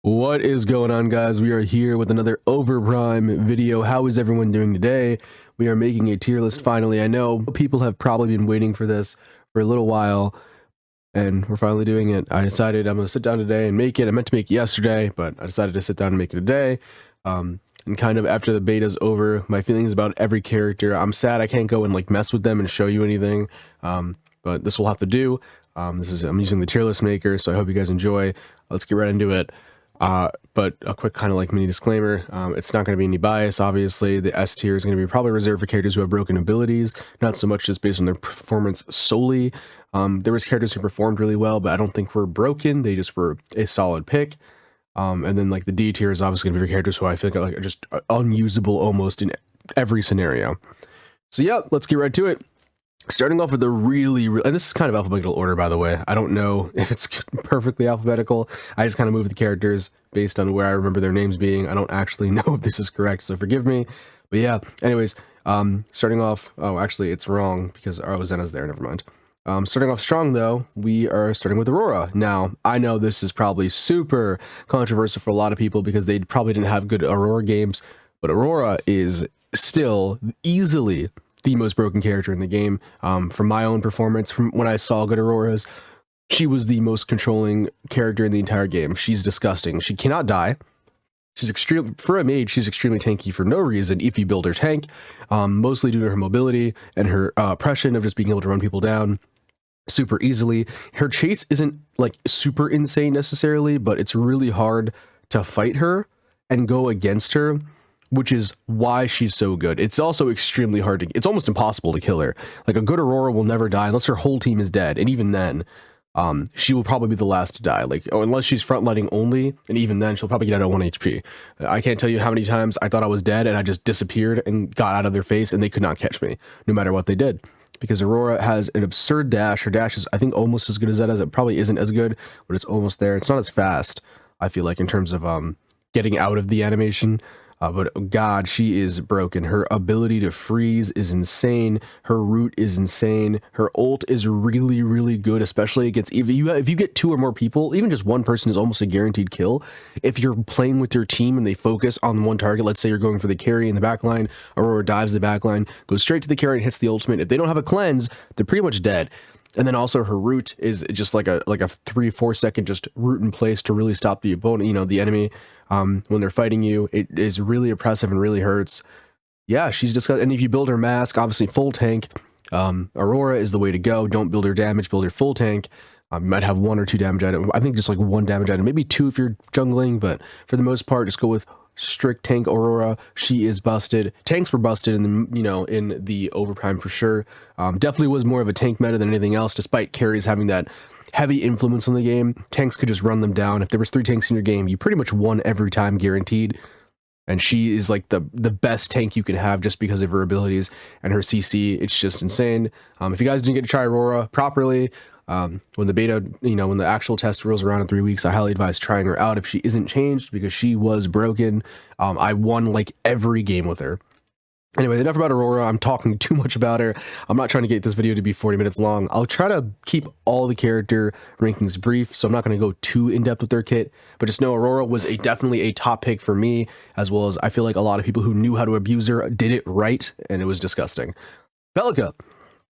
What is going on, guys? We are here with another Overprime video. How is everyone doing today? We are making a tier list finally. I know people have probably been waiting for this for a little while, and we're finally doing it. I decided I'm going to sit down today and make it. I meant to make it yesterday, but I decided to sit down and make it today. And kind of after the beta's over, my feelings about every character. I'm sad I can't go and like mess with them and show you anything, but this will have to do. I'm using the tier list maker, so I hope you guys enjoy. Let's get right into it. But a quick kind of like mini disclaimer, it's not going to be any bias. Obviously, the S tier is going to be probably reserved for characters who have broken abilities, not so much just based on their performance solely. There was characters who performed really well, but I don't think were broken. They just were a solid pick. And then like the D tier is obviously going to be for characters who I think are just unusable almost in every scenario. So yeah, let's get right to it. Starting off with a and this is kind of alphabetical order, by the way. I don't know if it's perfectly alphabetical. I just kind of move the characters based on where I remember their names being. I don't actually know if this is correct, so forgive me. But yeah, anyways, starting off, oh, actually, it's wrong because Zena's there, never mind. Starting off strong, though, we are starting with Aurora. Now, I know this is probably super controversial for a lot of people because they probably didn't have good Aurora games, but Aurora is still easily the most broken character in the game. From my own performance, from when I saw good Auroras, she was the most controlling character in the entire game. She's disgusting. She cannot die. She's extreme for a mage. She's extremely tanky for no reason. If you build her tank, mostly due to her mobility and her oppression of just being able to run people down super easily. Her chase isn't like super insane necessarily, but it's really hard to fight her and go against her, which is why she's so good. It's also extremely hard to, it's almost impossible to kill her. Like a good Aurora will never die unless her whole team is dead. And even then, she will probably be the last to die. Like, unless she's frontlining only, and even then she'll probably get out at 1 HP. I can't tell you how many times I thought I was dead and I just disappeared and got out of their face and they could not catch me, no matter what they did. Because Aurora has an absurd dash. Her dash is, I think, almost as good as Zena's. It probably isn't as good, but it's almost there. It's not as fast, I feel like, in terms of getting out of the animation. But God, she is broken. Her ability to freeze is insane. Her root is insane. Her ult is really, really good, especially against if you get 2 or more people. Even just one person is almost a guaranteed kill. If you're playing with your team and they focus on one target, let's say you're going for the carry in the backline, Aurora dives the backline, goes straight to the carry and hits the ultimate. If they don't have a cleanse, they're pretty much dead. And then also her root is just like a 3-4 second just root in place to really stop the opponent, the enemy. When they're fighting you, it is really oppressive and really hurts. Yeah, she's disgusting. And if you build her mask, obviously full tank, Aurora is the way to go. Don't build her damage, build her full tank. You might have 1 or 2 damage items. I think just like 1 damage item, maybe 2 if you're jungling, but for the most part, just go with strict tank Aurora. She is busted. Tanks were busted in the Overprime for sure. Definitely was more of a tank meta than anything else, despite carries having that heavy influence on the game. Tanks could just run them down. If there was 3 tanks in your game, you pretty much won every time, guaranteed. And she is like the best tank you can have just because of her abilities and her CC. It's just insane. If you guys didn't get to try Aurora properly, when the beta, when the actual test rolls around in 3 weeks, I highly advise trying her out if she isn't changed, because she was broken. I won like every game with her. Anyway, enough about Aurora. I'm talking too much about her. I'm not trying to get this video to be 40 minutes long. I'll try to keep all the character rankings brief, so I'm not going to go too in-depth with their kit, but just know Aurora was definitely a top pick for me, as well as I feel like a lot of people who knew how to abuse her did it right, and it was disgusting. Bellica.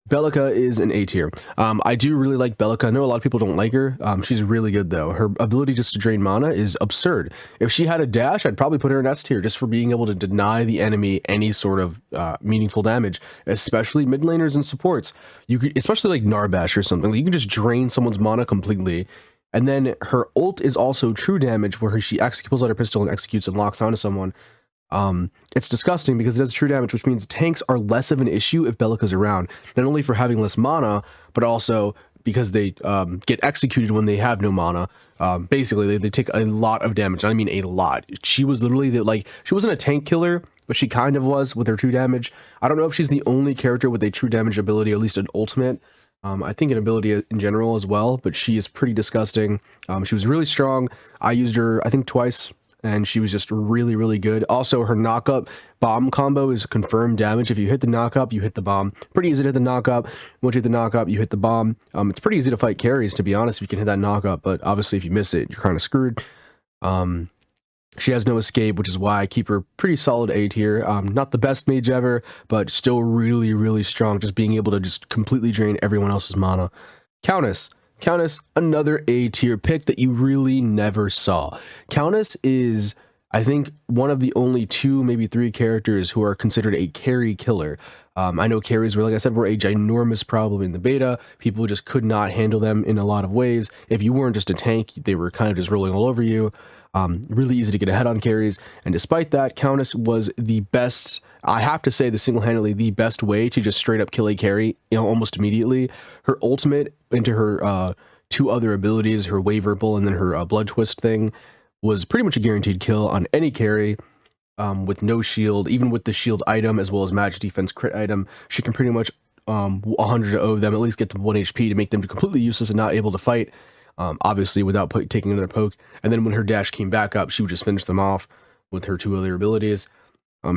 Bellica is an A tier. I do really like Bellica. I know a lot of people don't like her. She's really good, though. Her ability just to drain mana is absurd. If she had a dash, I'd probably put her in S tier just for being able to deny the enemy any sort of meaningful damage, especially mid laners and supports. You could, especially like Narbash or something, you can just drain someone's mana completely. And then her ult is also true damage, where she pulls out her pistol and executes and locks onto someone. It's disgusting because it does true damage, which means tanks are less of an issue if Bellica's around, not only for having less mana, but also because they get executed when they have no mana. Basically, they take a lot of damage. I mean a lot. She was literally she wasn't a tank killer, but she kind of was with her true damage. I don't know if she's the only character with a true damage ability, or at least an ultimate. I think an ability in general as well, but she is pretty disgusting. She was really strong. I used her, I think, twice, and she was just really, really good. Also, her knock-up bomb combo is confirmed damage. If you hit the knock-up, you hit the bomb. Pretty easy to hit the knock-up. Once you hit the knock-up, you hit the bomb. It's pretty easy to fight carries, to be honest, if you can hit that knock-up, but obviously if you miss it, you're kind of screwed. She has no escape, which is why I keep her pretty solid A tier. Not the best mage ever, but still really, really strong, just being able to just completely drain everyone else's mana. Countess, another A tier pick that you really never saw. Countess is, I think, one of the only 2, maybe 3 characters who are considered a carry killer. I know carries were, like I said, were a ginormous problem in the beta. People just could not handle them in a lot of ways. If you weren't just a tank, they were kind of just rolling all over you. Really easy to get ahead on carries. And despite that, Countess was the best, I have to say, single-handedly the best way to just straight up kill a carry, almost immediately. Her ultimate into her 2 other abilities, her Wave Ripple and then her Blood Twist thing, was pretty much a guaranteed kill on any carry. With no shield, even with the shield item as well as magic defense crit item, she can pretty much 100 of them at least get to 1 HP to make them completely useless and not able to fight, obviously without taking another poke. And then when her dash came back up, she would just finish them off with her 2 other abilities.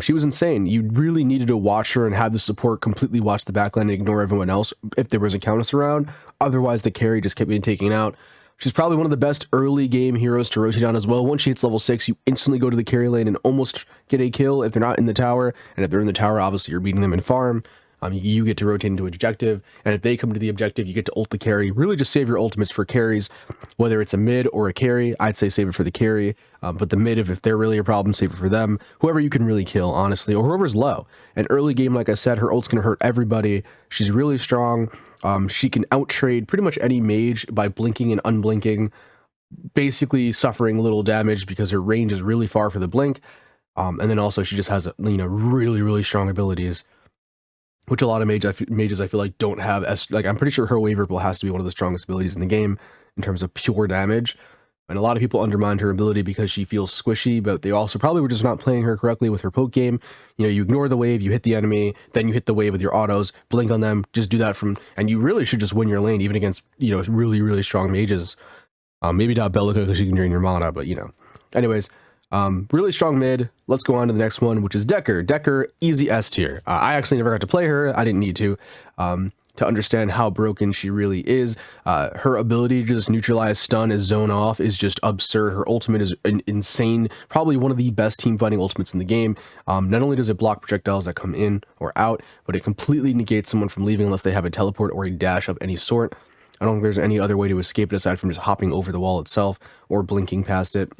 She was insane. You really needed to watch her and have the support completely watch the backline and ignore everyone else if there was a Countess around. Otherwise, the carry just kept being taken out. She's probably one of the best early game heroes to rotate on as well. Once she hits level 6, you instantly go to the carry lane and almost get a kill if they're not in the tower. And if they're in the tower, obviously you're beating them in farm. You get to rotate into objective. And if they come to the objective, you get to ult the carry. Really just save your ultimates for carries, whether it's a mid or a carry. I'd say save it for the carry. But the mid, if they're really a problem, save it for them. Whoever you can really kill, honestly, or whoever's low. And early game, like I said, her ult's going to hurt everybody. She's really strong. She can outtrade pretty much any mage by blinking and unblinking, basically suffering little damage because her range is really far for the blink. And then also she just has, really, really strong abilities, which a lot of mages I feel like don't have. I'm pretty sure her Wave Ripple has to be one of the strongest abilities in the game in terms of pure damage. And a lot of people undermine her ability because she feels squishy, but they also probably were just not playing her correctly with her poke game. You ignore the wave, you hit the enemy, then you hit the wave with your autos, blink on them, just do that and you really should just win your lane, even against, really, really strong mages. Maybe not Bellica because she can drain your mana, but, Anyways, really strong mid. Let's go on to the next one, which is Decker. Decker, easy S tier. I actually never got to play her. I didn't need to understand how broken she really is. Her ability to just neutralize, stun, and zone off is just absurd. Her ultimate is insane. Probably one of the best team fighting ultimates in the game. Not only does it block projectiles that come in or out, but it completely negates someone from leaving unless they have a teleport or a dash of any sort. I don't think there's any other way to escape it aside from just hopping over the wall itself or blinking past it.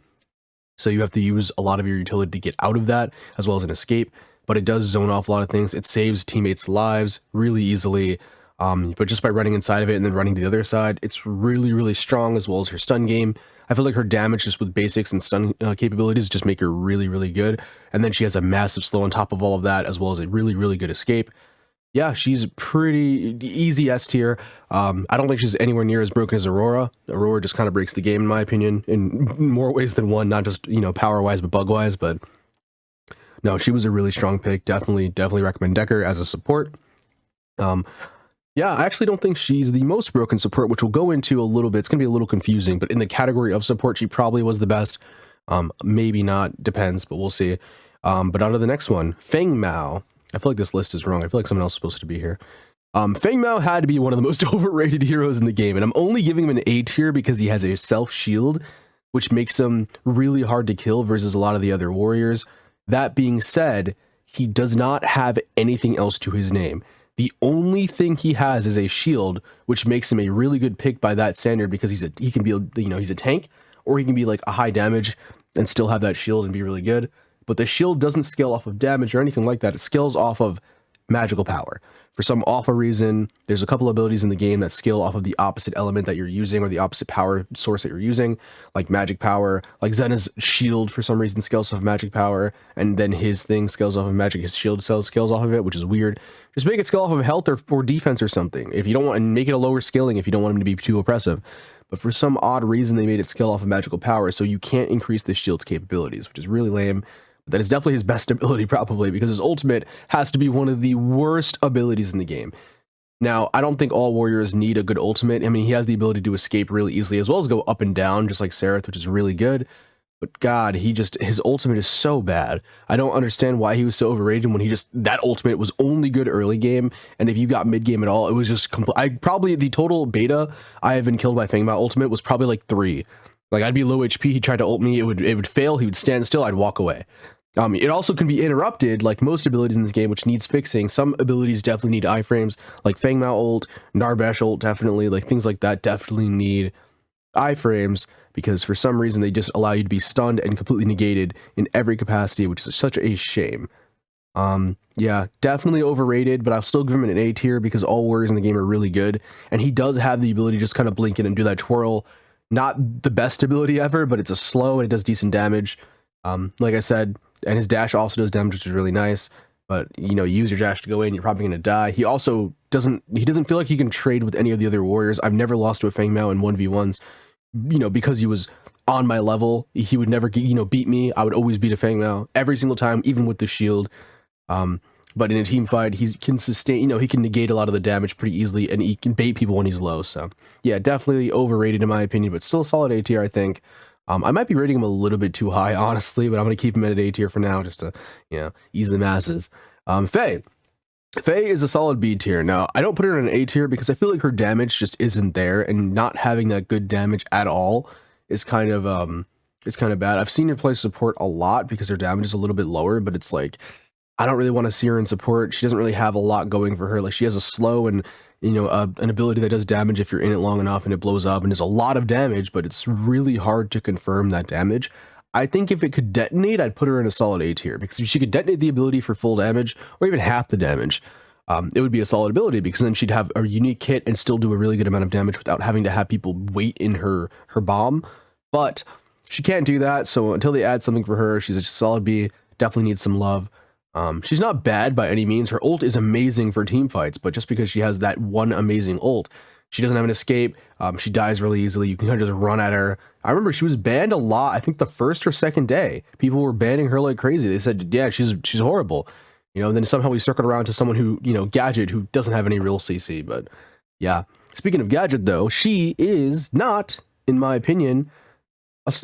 So you have to use a lot of your utility to get out of that, as well as an escape. But it does zone off a lot of things. It saves teammates' lives really easily. But just by running inside of it and then running to the other side, it's really, really strong, as well as her stun game. I feel like her damage just with basics and stun capabilities just make her really, really good. And then she has a massive slow on top of all of that, as well as a really, really good escape. Yeah, she's pretty easy S tier. I don't think she's anywhere near as broken as Aurora. Aurora just kind of breaks the game, in my opinion, in more ways than one, not just, power-wise, but bug-wise. But no, she was a really strong pick. Definitely recommend Decker as a support. Yeah, I actually don't think she's the most broken support, which we'll go into a little bit. It's going to be a little confusing, but in the category of support, she probably was the best. Maybe not, depends, but we'll see. But on to the next one, Feng Mao. I feel like this list is wrong. I feel like someone else is supposed to be here. Feng Mao had to be one of the most overrated heroes in the game, and I'm only giving him an A tier because he has a self-shield, which makes him really hard to kill versus a lot of the other warriors. That being said, he does not have anything else to his name. The only thing he has is a shield, which makes him a really good pick by that standard because he can be, he's a tank, or he can be like a high damage and still have that shield and be really good. But the shield doesn't scale off of damage or anything like that. It scales off of magical power. For some awful reason, there's a couple abilities in the game that scale off of the opposite element that you're using or the opposite power source that you're using, like magic power. Like Zena's shield for some reason scales off of magic power, and then his thing scales off of magic. His shield scales off of it, which is weird. Just make it scale off of health or defense or something. If you don't want, and make it a lower scaling if you don't want him to be too oppressive. But for some odd reason, they made it scale off of magical power, so you can't increase the shield's capabilities, which is really lame. That is definitely his best ability, probably, because his ultimate has to be one of the worst abilities in the game. Now, I don't think all warriors need a good ultimate. I mean, he has the ability to escape really easily, as well as go up and down, just like Serath, which is really good. But God, his ultimate is so bad. I don't understand why he was so overrated when that ultimate was only good early game. And if you got mid game at all, it was just probably the total beta I have been killed by Feng Mao ultimate was probably like 3. Like, I'd be low HP, he tried to ult me, it would fail, he would stand still, I'd walk away. It also can be interrupted, like most abilities in this game, which needs fixing. Some abilities definitely need iframes, like Feng Mao ult, Narbash ult, definitely, like things like that definitely need iframes, because for some reason they just allow you to be stunned and completely negated in every capacity, which is such a shame. Yeah, definitely overrated, but I'll still give him an A tier because all warriors in the game are really good, and he does have the ability to just kind of blink in and do that twirl. Not the best ability ever, but it's a slow and it does decent damage. Like I said, and his dash also does damage, which is really nice. But, you know, use your dash to go in, you're probably going to die. He also doesn't feel like he can trade with any of the other warriors. I've never lost to a Feng Mao in 1v1s, you know, because he was on my level. He would never, you know, beat me. I would always beat a Feng Mao every single time, even with the shield. But in a team fight, he can sustain, you know, he can negate a lot of the damage pretty easily, and he can bait people when he's low. So, yeah, definitely overrated in my opinion, but still a solid A tier, I think. I might be rating him a little bit too high, honestly, but I'm going to keep him at A tier for now, just to, you know, ease the masses. Faye. Faye is a solid B tier. Now, I don't put her in an A tier because I feel like her damage just isn't there, and not having that good damage at all is kind of bad. I've seen her play support a lot because her damage is a little bit lower, but it's like, I don't really want to see her in support. She doesn't really have a lot going for her. Like, she has a slow and, you know, an ability that does damage if you're in it long enough and it blows up and does a lot of damage, but it's really hard to confirm that damage. I think if it could detonate, I'd put her in a solid A tier, because if she could detonate the ability for full damage or even half the damage, it would be a solid ability, because then she'd have a unique kit and still do a really good amount of damage without having to have people wait in her bomb. But she can't do that, so until they add something for her, she's a solid B. Definitely needs some love. She's not bad by any means. Her ult is amazing for team fights, but just because she has that one amazing ult, she doesn't have an escape. She dies really easily. You can kind of just run at her. I remember she was banned a lot. I think the first or second day, people were banning her like crazy. They said, yeah, she's horrible. You know, and then somehow we circled around to someone who, you know, Gadget, who doesn't have any real CC. But yeah, speaking of Gadget though, she is not, in my opinion,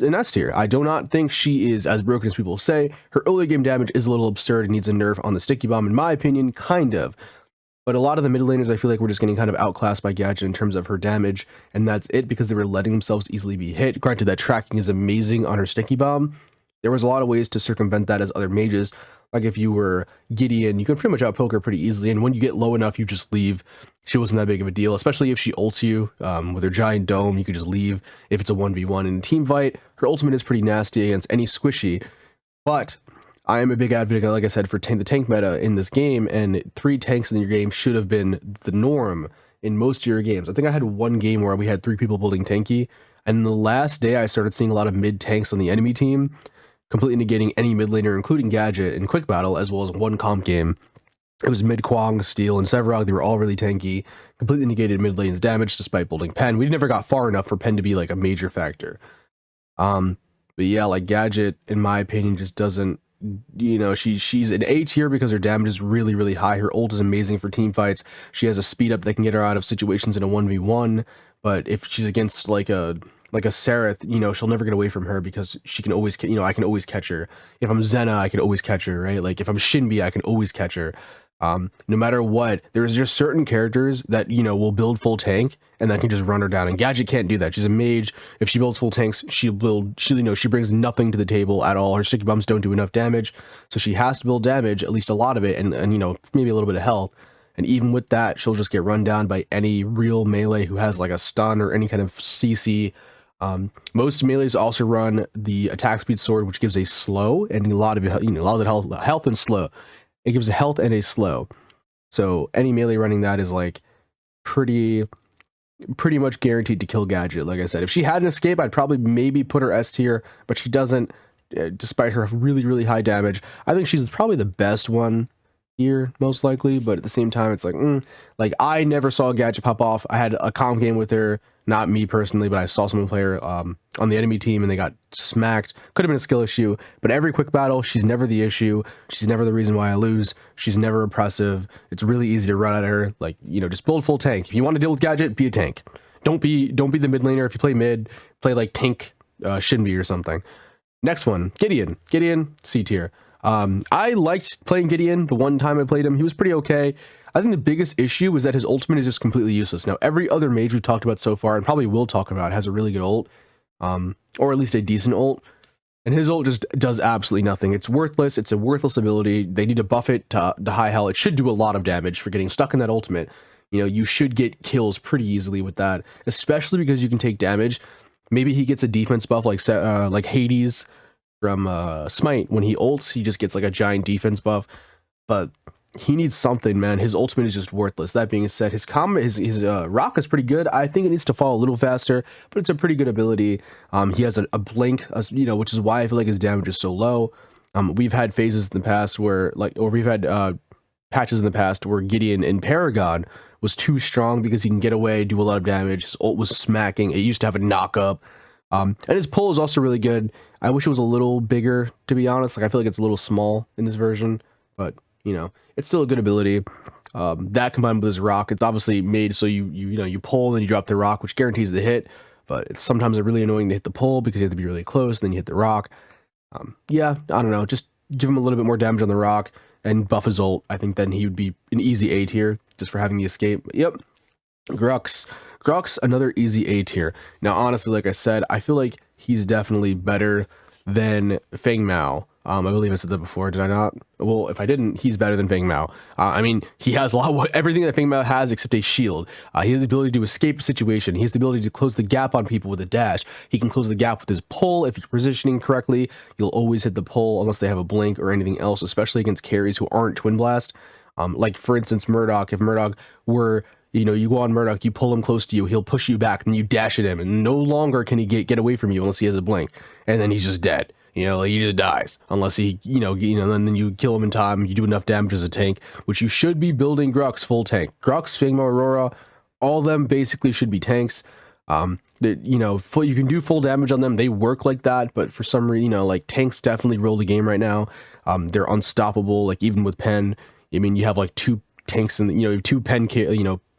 an S tier. I do not think she is as broken as people say. Her early game damage is a little absurd and needs a nerf on the sticky bomb, in my opinion, kind of. But a lot of the mid laners, I feel like, we're just getting kind of outclassed by Gadget in terms of her damage, and that's it, because they were letting themselves easily be hit. Granted, that tracking is amazing on her sticky bomb. There was a lot of ways to circumvent that as other mages. Like if you were Gideon, you can pretty much outpoke her pretty easily, and when you get low enough, you just leave. She wasn't that big of a deal, especially if she ults you with her giant dome. You could just leave if it's a 1v1. In a team fight, her ultimate is pretty nasty against any squishy, but I am a big advocate, like I said, for the tank meta in this game, and 3 tanks in your game should have been the norm in most of your games. I think I had one game where we had 3 people building tanky, and the last day I started seeing a lot of mid tanks on the enemy team, completely negating any mid laner, including Gadget, in quick battle, as well as one comp game. It was mid Kwang, Steel, and Sevarog. They were all really tanky, completely negated mid lane's damage despite building Pen. We never got far enough for Pen to be like a major factor. But yeah, like Gadget, in my opinion, just doesn't, you know, she's an A tier because her damage is really, really high. Her ult is amazing for team fights. She has a speed up that can get her out of situations in a 1v1, but if she's against like a Serath, you know, she'll never get away from her, because she can always, you know, I can always catch her. If I'm Zena, I can always catch her, right? Like if I'm Shinbi, I can always catch her. No matter what, there's just certain characters that, you know, will build full tank and that can just run her down, and Gadget can't do that. She's a mage. If she builds full tanks, you know, she brings nothing to the table at all. Her sticky bombs don't do enough damage, so she has to build damage, at least a lot of it, and you know, maybe a little bit of health. And even with that, she'll just get run down by any real melee who has like a stun or any kind of CC. Most melees also run the attack speed sword, which gives a slow and a lot of, you know, a lot of health and slow. It gives a health and a slow. So any melee running that is like pretty much guaranteed to kill Gadget. Like I said, if she had an escape, I'd probably maybe put her S tier, but she doesn't, despite her really, really high damage. I think she's probably the best one here, most likely, but at the same time, it's like, like I never saw Gadget pop off. I had a comp game with her, not me personally, but I saw someone play her on the enemy team, and they got smacked. Could have been a skill issue, but every quick battle, she's never the issue. She's never the reason why I lose. She's never oppressive. It's really easy to run at her. Like, you know, just build full tank. If you want to deal with Gadget, be a tank. Don't be the mid laner. If you play mid, play like tank Shinbi or something. Next one, Gideon. Gideon, C tier. I liked playing Gideon the one time I played him. He was pretty okay. I think the biggest issue was that his ultimate is just completely useless. Now, every other mage we've talked about so far, and probably will talk about, has a really good ult. or at least a decent ult. And his ult just does absolutely nothing. It's worthless. It's a worthless ability. They need to buff it to high hell. It should do a lot of damage for getting stuck in that ultimate. You know, you should get kills pretty easily with that, especially because you can take damage. Maybe he gets a defense buff like Hades from Smite. When he ults, he just gets like a giant defense buff. But he needs something, man. His ultimate is just worthless. That being said, his rock is pretty good. I think it needs to fall a little faster, but it's a pretty good ability. He has a blink, you know, which is why I feel like his damage is so low. We've had phases in the past where, we've had patches in the past where Gideon in Paragon was too strong because he can get away, do a lot of damage. His ult was smacking. It used to have a knock up. And his pull is also really good. I wish it was a little bigger, to be honest. Like, I feel like it's a little small in this version, but you know, it's still a good ability. That combined with his rock, it's obviously made so you pull and then you drop the rock, which guarantees the hit. But it's sometimes really annoying to hit the pull because you have to be really close, and then you hit the rock. Yeah, I don't know. Just give him a little bit more damage on the rock and buff his ult. I think then he would be an easy A tier just for having the escape. But yep, Grux, another easy A tier. Now, honestly, like I said, I feel like he's definitely better than Feng Mao. I believe I said that before, did I not? Well, if I didn't, he's better than Feng Mao. I mean, he has everything that Feng Mao has except a shield. He has the ability to escape a situation. He has the ability to close the gap on people with a dash. He can close the gap with his pull. If you're positioning correctly, you'll always hit the pull unless they have a blink or anything else, especially against carries who aren't Twinblast. Like, for instance, Murdoch. If Murdoch were, you know, you go on Murdoch, you pull him close to you, he'll push you back, and you dash at him, and no longer can he get away from you unless he has a blink, and then he's just dead. You know, like, he just dies unless he, you know, and then you kill him in time. You do enough damage as a tank, which you should be building Grux full tank. Grux, Feng Mao, Aurora, all of them basically should be tanks. You know, you can do full damage on them. They work like that, but for some reason, you know, like, tanks definitely rule the game right now. They're unstoppable. Like, even with Pen, I mean, you have like two tanks and you know, you have two Pen,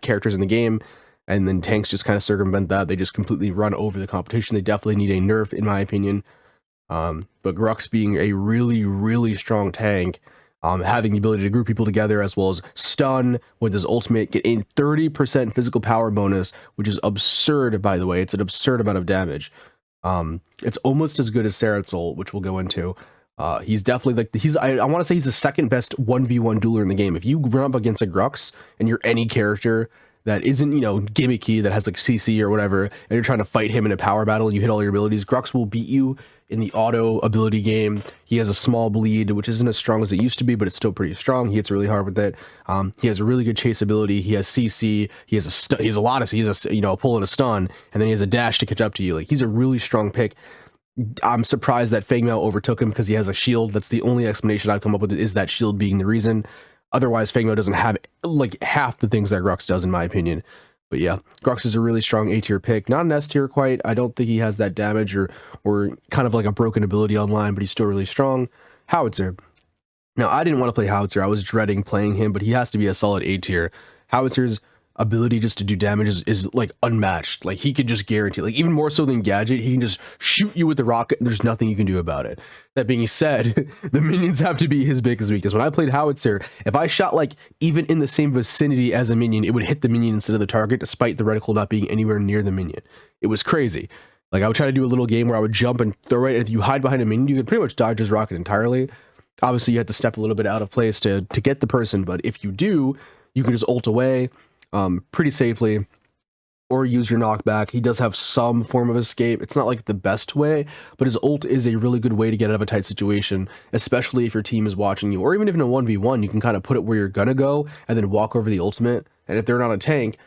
characters in the game, and then tanks just kind of circumvent that. They just completely run over the competition. They definitely need a nerf, in my opinion. But Grux being a really, really strong tank, having the ability to group people together as well as stun with his ultimate, get a 30% physical power bonus, which is absurd, by the way. It's an absurd amount of damage. It's almost as good as Serath's ult, which we'll go into. He's definitely like, I want to say he's the second best 1v1 dueler in the game. If you run up against a Grux and you're any character that isn't, you know, gimmicky, that has like CC or whatever, and you're trying to fight him in a power battle and you hit all your abilities, Grux will beat you in the auto ability game. He has a small bleed, which isn't as strong as it used to be, but it's still pretty strong. He hits really hard with it. He has a really good chase ability. He has CC. He has a pull and a stun, and then he has a dash to catch up to you. Like, he's a really strong pick. I'm surprised that Feng Mao overtook him because he has a shield. That's the only explanation I've come up with, is that shield being the reason. Otherwise, Feng Mao doesn't have like half the things that Grux does, in my opinion. But yeah, Grux is a really strong A tier pick. Not an S tier quite. I don't think he has that damage or kind of like a broken ability online, but he's still really strong. Howitzer. Now, I didn't want to play Howitzer. I was dreading playing him, but he has to be a solid A tier. Howitzer's ability just to do damage is like unmatched. Like, he could just guarantee, like, even more so than Gadget, he can just shoot you with the rocket and there's nothing you can do about it. That being said, the minions have to be his biggest weakness. When I played Howitzer, if I shot like even in the same vicinity as a minion, it would hit the minion instead of the target, despite the reticle not being anywhere near the minion. It was crazy. Like, I would try to do a little game where I would jump and throw it, and if you hide behind a minion, you could pretty much dodge his rocket entirely. Obviously, you have to step a little bit out of place to get the person, but if you do, you can just ult away pretty safely, or use your knockback. He does have some form of escape. It's not like the best way, but his ult is a really good way to get out of a tight situation, especially if your team is watching you, or even if in a 1v1, you can kind of put it where you're gonna go and then walk over the ultimate. And if they're not a tank,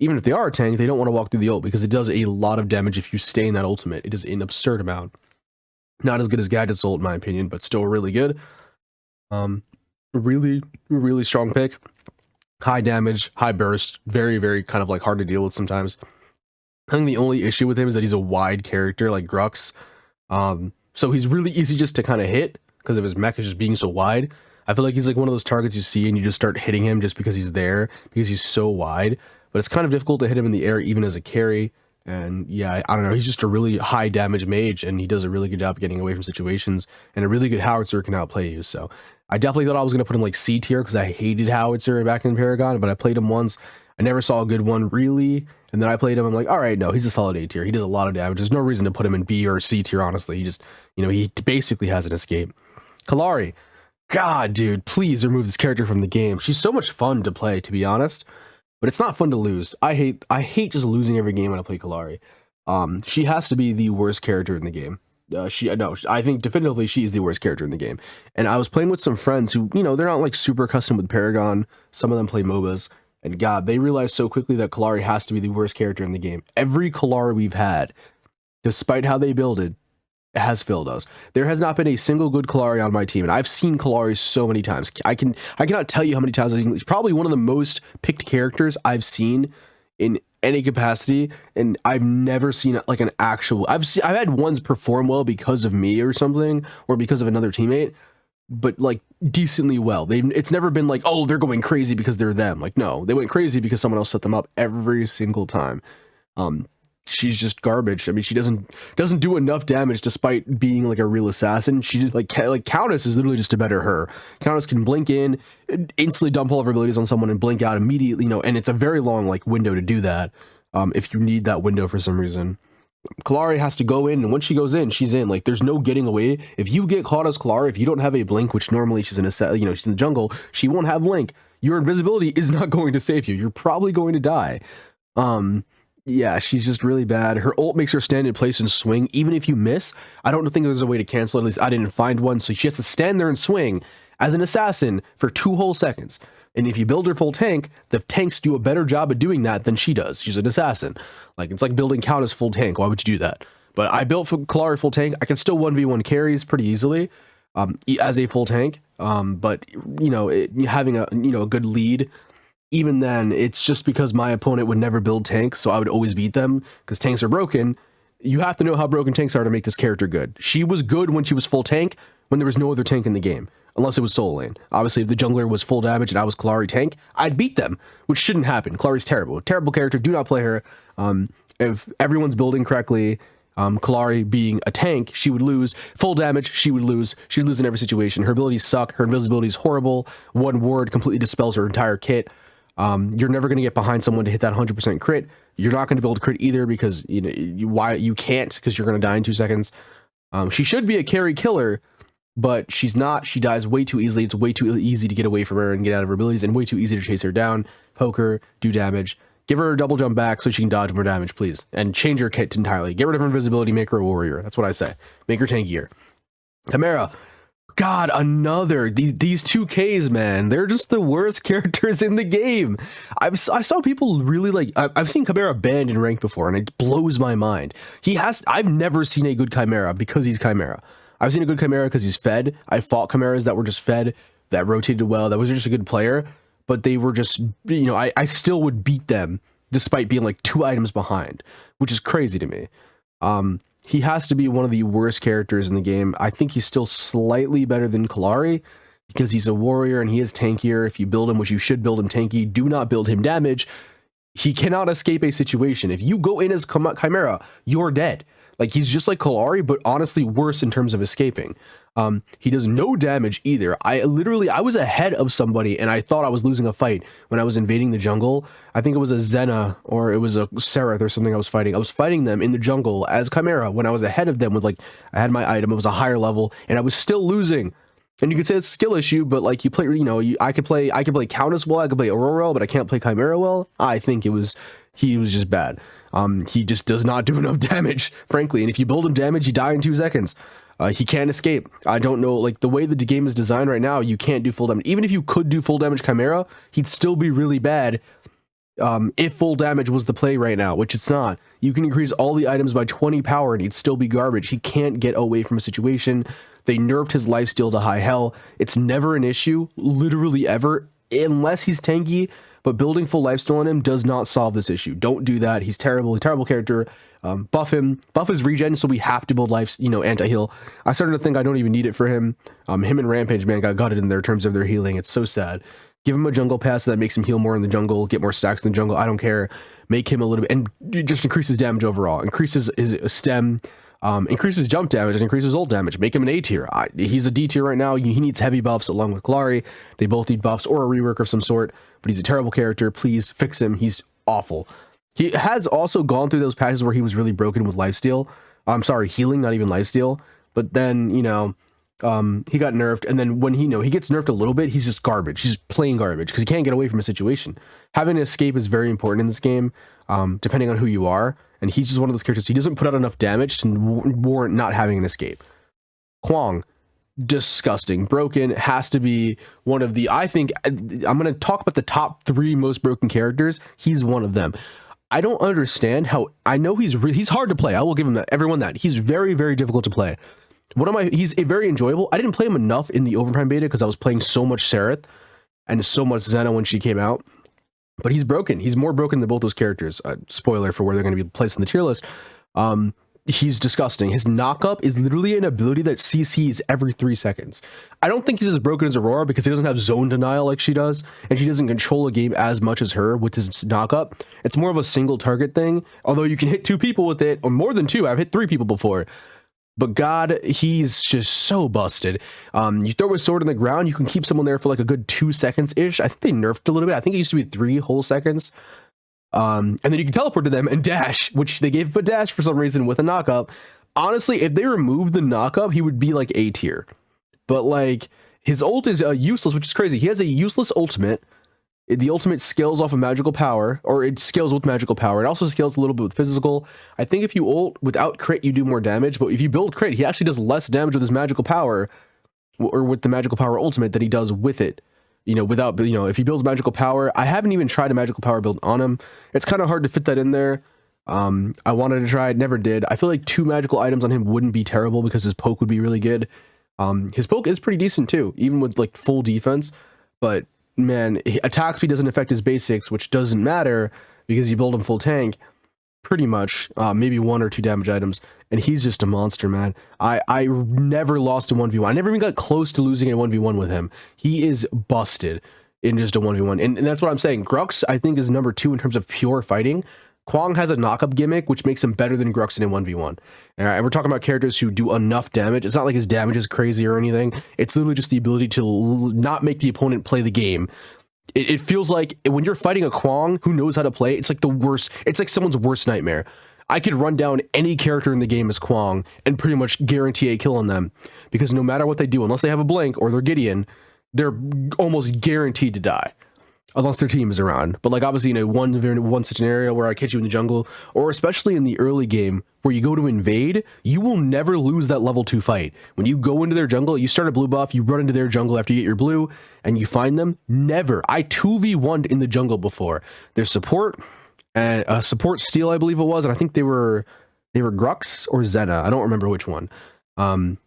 even if they are a tank, they don't want to walk through the ult because it does a lot of damage if you stay in that ultimate. It is an absurd amount. Not as good as Gadget's ult, in my opinion, but still really good. Really, really strong pick. High damage, high burst, very, very kind of like hard to deal with sometimes. I think the only issue with him is that he's a wide character like Grux. So he's really easy just to kind of hit because of his mech is just being so wide. I feel like he's like one of those targets you see and you just start hitting him just because he's there, because he's so wide. But it's kind of difficult to hit him in the air even as a carry. And yeah, I don't know, he's just a really high damage mage, and he does a really good job getting away from situations, and a really good Howitzer can outplay you. So I definitely thought I was going to put him like C tier because I hated Howitzer back in Paragon, but I played him once. I never saw a good one really. And then I played him. I'm like, all right, no, he's a solid A tier. He does a lot of damage. There's no reason to put him in B or C tier, honestly. He just, he basically has an escape. Kallari. God, dude, please remove this character from the game. She's so much fun to play, to be honest. But it's not fun to lose. I hate just losing every game when I play Kallari. She has to be the worst character in the game. I think definitively she is the worst character in the game. And I was playing with some friends who, they're not like super accustomed with Paragon. Some of them play MOBAs. And God, they realized so quickly that Kallari has to be the worst character in the game. Every Kallari we've had, despite how they build it, has failed us. There has not been a single good Kallari on my team, and I've seen Kallari so many times. I cannot tell you how many times it's probably one of the most picked characters I've seen in any capacity, and I've never seen like an actual. I've had ones perform well because of me or something, or because of another teammate, but like decently well. It's never been like, oh, they're going crazy because they're them. Like, no, they went crazy because someone else set them up every single time. She's just garbage. I mean, she doesn't do enough damage despite being like a real assassin. She just like Countess is literally just to better her. Countess can blink in, instantly dump all of her abilities on someone and blink out immediately, and it's a very long like window to do that. If you need that window for some reason. Kallari has to go in, and once she goes in, she's in. Like, there's no getting away. If you get caught as Kallari, if you don't have a blink, which normally she's in she's in the jungle, she won't have blink. Your invisibility is not going to save you. You're probably going to die. Yeah, she's just really bad. Her ult makes her stand in place and swing, even if you miss. I don't think there's a way to cancel it. At least I didn't find one. So she has to stand there and swing as an assassin for 2 whole seconds. And if you build her full tank, the tanks do a better job of doing that than she does. She's an assassin. Like, it's like building Countess full tank. Why would you do that? But I built Kallari full tank. I can still 1v1 carries pretty easily as a full tank. But, having a good lead, even then, it's just because my opponent would never build tanks, so I would always beat them, because tanks are broken. You have to know how broken tanks are to make this character good. She was good when she was full tank, when there was no other tank in the game, unless it was solo lane. Obviously, if the jungler was full damage and I was Kallari tank, I'd beat them, which shouldn't happen. Kallari's terrible. Terrible character, do not play her. If everyone's building correctly, Kallari being a tank, she would lose. Full damage, she would lose. She would lose in every situation. Her abilities suck. Her invisibility is horrible. One word completely dispels her entire kit. You're never going to get behind someone to hit that 100% crit. You're not going to be able to crit either because you can't, because you're going to die in 2 seconds. She should be a carry killer, but she's not. She dies way too easily. It's way too easy to get away from her and get out of her abilities, and way too easy to chase her down, poke her, do damage. Give her a double jump back so she can dodge more damage, please, and change her kit entirely. Get rid of her invisibility, make her a warrior. That's what I say. Make her tankier. Khaimera. God, another. These 2Ks, man, they're just the worst characters in the game. I saw people really like. I've seen Khaimera banned in ranked before, and it blows my mind. I've never seen a good Khaimera because he's Khaimera. I've seen a good Khaimera because he's fed. I fought Chimeras that were just fed, that rotated well, that was just a good player, but they were just, I still would beat them despite being like 2 items behind, which is crazy to me. He has to be one of the worst characters in the game. I think he's still slightly better than Kallari because he's a warrior and he is tankier. If you build him, which you should build him tanky, do not build him damage. He cannot escape a situation. If you go in as Khaimera, you're dead. Like, he's just like Kallari, but honestly worse in terms of escaping. He does no damage either. I was ahead of somebody and I thought I was losing a fight when I was invading the jungle. I think it was a Zena or it was a Serath or something I was fighting. I was fighting them in the jungle as Khaimera when I was ahead of them with I had my item, it was a higher level, and I was still losing. And you could say it's a skill issue, but like you play, I could play Countess well, I could play Aurora, but I can't play Khaimera well. I think he was just bad. He just does not do enough damage, frankly. And if you build him damage, you die in 2 seconds. He can't escape. I don't know, like the way the game is designed right now, you can't do full damage. Even if you could do full damage Khaimera, he'd still be really bad. If full damage was the play right now, which it's not. You can increase all the items by 20 power and he'd still be garbage. He can't get away from a situation. They nerfed his lifesteal to high hell. It's never an issue, literally ever, unless he's tanky. But building full lifesteal on him does not solve this issue. Don't do that. He's terrible. Terrible character. Buff him. Buff his regen, so we have to build life, anti-heal. I started to think I don't even need it for him. Him and Rampage, man, got gutted in their terms of their healing. It's so sad. Give him a jungle pass so that makes him heal more in the jungle, get more stacks in the jungle. I don't care. Make him a little bit, and it just increases damage overall. Increases his stem. increases jump damage and increases ult damage. Make him an A tier. He's a D tier right now. He needs heavy buffs along with Kallari. They both need buffs or a rework of some sort, but he's a terrible character. Please fix him. He's awful. He has also gone through those patches where he was really broken with lifesteal. I'm sorry, healing, not even lifesteal. But then, he got nerfed, and then when he gets nerfed a little bit, he's just garbage. He's plain garbage because he can't get away from a situation. Having an escape is very important in this game, depending on who you are. And he's just one of those characters. He doesn't put out enough damage to warrant not having an escape. Kwang, disgusting, broken. Has to be one of the. I think I'm going to talk about the top 3 most broken characters. He's one of them. I don't understand how. I know he's hard to play. I will give him that. Everyone that he's very, very difficult to play. He's very enjoyable. I didn't play him enough in the Overprime beta because I was playing so much Serath and so much Zena when she came out. But he's broken. He's more broken than both those characters. Spoiler for where they're going to be placed in the tier list. He's disgusting. His knockup is literally an ability that CCs every 3 seconds. I don't think he's as broken as Aurora because he doesn't have zone denial like she does, and she doesn't control a game as much as her with his knockup. It's more of a single target thing, although you can hit 2 people with it, or more than 2. I've hit 3 people before. But God, he's just so busted. You throw a sword in the ground, you can keep someone there for like a good 2 seconds-ish. I think they nerfed a little bit. I think it used to be 3 whole seconds. And then you can teleport to them and dash, which they gave up a dash for some reason with a knockup. Honestly, if they removed the knockup, he would be like A tier. But like, his ult is useless, which is crazy. He has a useless ultimate. The ultimate scales off of magical power, or it scales with magical power. It also scales a little bit with physical. I think if you ult without crit, you do more damage, but if you build crit, he actually does less damage with his magical power, or with the magical power ultimate than he does with it. Without, if he builds magical power, I haven't even tried a magical power build on him. It's kind of hard to fit that in there. I wanted to try it, never did. I feel like 2 magical items on him wouldn't be terrible because his poke would be really good. His poke is pretty decent too, even with like full defense, but man, attack speed doesn't affect his basics, which doesn't matter because you build him full tank, pretty much, maybe 1 or 2 damage items, and he's just a monster, man. I never lost a 1v1. I never even got close to losing a 1v1 with him. He is busted in just a 1v1, and that's what I'm saying. Grux, I think, is number 2 in terms of pure fighting. Kwang has a knockup gimmick, which makes him better than Grux in a 1v1. And we're talking about characters who do enough damage. It's not like his damage is crazy or anything. It's literally just the ability to not make the opponent play the game. It feels like when you're fighting a Kwang who knows how to play, it's like the worst. It's like someone's worst nightmare. I could run down any character in the game as Kwang and pretty much guarantee a kill on them, because no matter what they do, unless they have a blink or they're Gideon, they're almost guaranteed to die. Unless their team is around. But like, obviously, one such scenario where I catch you in the jungle, or especially in the early game where you go to invade, you will never lose that level 2 fight. When you go into their jungle, you start a blue buff, you run into their jungle after you get your blue, and you find them. Never. I 2v1'd in the jungle before. Their support, and support steal, I believe it was, and I think they were Grux or Zena. I don't remember which one.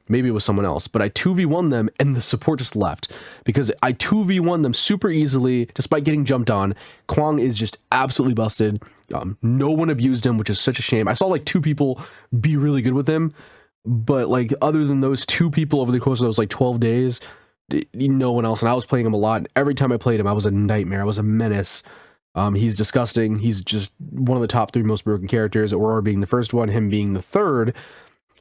Maybe it was someone else, but I 2v1 them and the support just left because I 2v1 them super easily despite getting jumped on. Kwang is just absolutely busted. No one abused him, which is such a shame. I saw like 2 people be really good with him, but like other than those 2 people over the course of those like 12 days, no one else. And I was playing him a lot. And every time I played him, I was a nightmare. I was a menace. He's disgusting. He's just one of the top 3 most broken characters, Aurora being the first one, him being the third.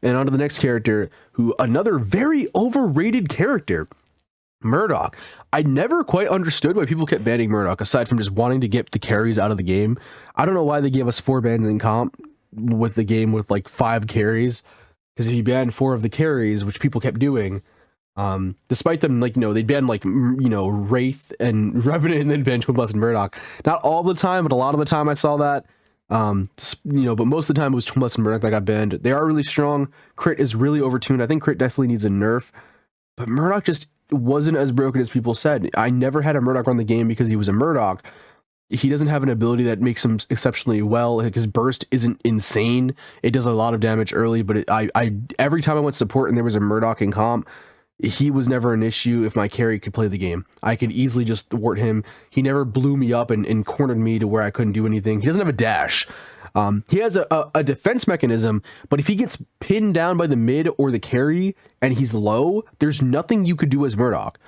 And on to the next character, who another very overrated character, Murdoch. I never quite understood why people kept banning Murdoch, aside from just wanting to get the carries out of the game. I don't know why they gave us 4 bans in comp with the game with like 5 carries, because if you ban 4 of the carries, which people kept doing, despite them, like, they'd ban like, Wraith and Revenant and then ban Twinblast and Murdoch. Not all the time, but a lot of the time I saw that. But most of the time it was Twinblast and Murdoch that got banned. They are really strong. Crit is really overtuned. I think crit definitely needs a nerf, but Murdoch just wasn't as broken as people said. I never had a Murdoch run the game because he was a Murdoch. He doesn't have an ability that makes him exceptionally well. His burst isn't insane. It does a lot of damage early, but every time I went support and there was a Murdoch in comp, he was never an issue if my carry could play the game. I could easily just thwart him. He never blew me up and cornered me to where I couldn't do anything. He doesn't have a dash. He has a defense mechanism, but if he gets pinned down by the mid or the carry and he's low, there's nothing you could do as Murdoch.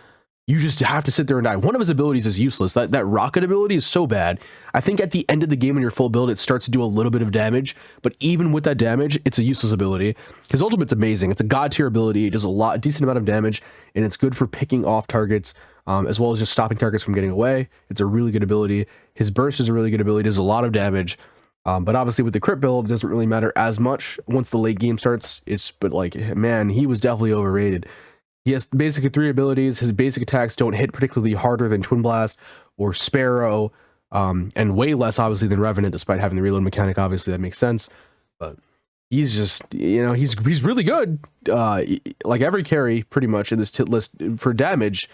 you just have to sit there and die. One of his abilities is useless. That rocket ability is so bad. I think at the end of the game when you're full build, it starts to do a little bit of damage, but even with that damage, it's a useless ability. His ultimate's amazing. It's a god tier ability. It does a decent amount of damage, and it's good for picking off targets, as well as just stopping targets from getting away. It's a really good ability. His burst is a really good ability. It does a lot of damage. But obviously with the crit build, it doesn't really matter as much once the late game starts. But like, man, he was definitely overrated. He has basically 3 abilities. His basic attacks don't hit particularly harder than Twinblast or Sparrow, and way less obviously than Revenant, despite having the reload mechanic. Obviously that makes sense, but he's just, you know, he's really good, like every carry pretty much in this tit list for damage,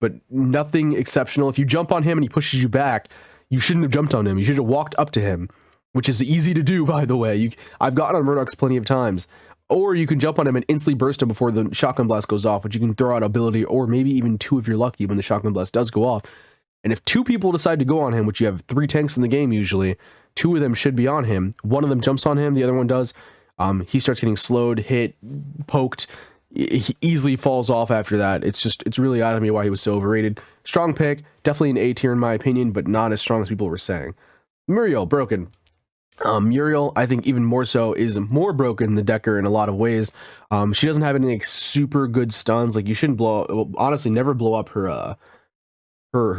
but nothing exceptional. If you jump on him and he pushes you back, you shouldn't have jumped on him. You should have walked up to him, which is easy to do, by the way. I've gotten on Murdoch's plenty of times. Or you can jump on him and instantly burst him before the shotgun blast goes off, which you can throw out ability, or maybe even 2 if you're lucky when the shotgun blast does go off. And if 2 people decide to go on him, which you have 3 tanks in the game usually, 2 of them should be on him. One of them jumps on him, the other one does. He starts getting slowed, hit, poked. He easily falls off after that. It's really odd to me why he was so overrated. Strong pick, definitely an A tier in my opinion, but not as strong as people were saying. Muriel, broken. Muriel, I think even more so, is more broken than Decker in a lot of ways. She doesn't have any like, super good stuns. Like you shouldn't honestly, never blow up her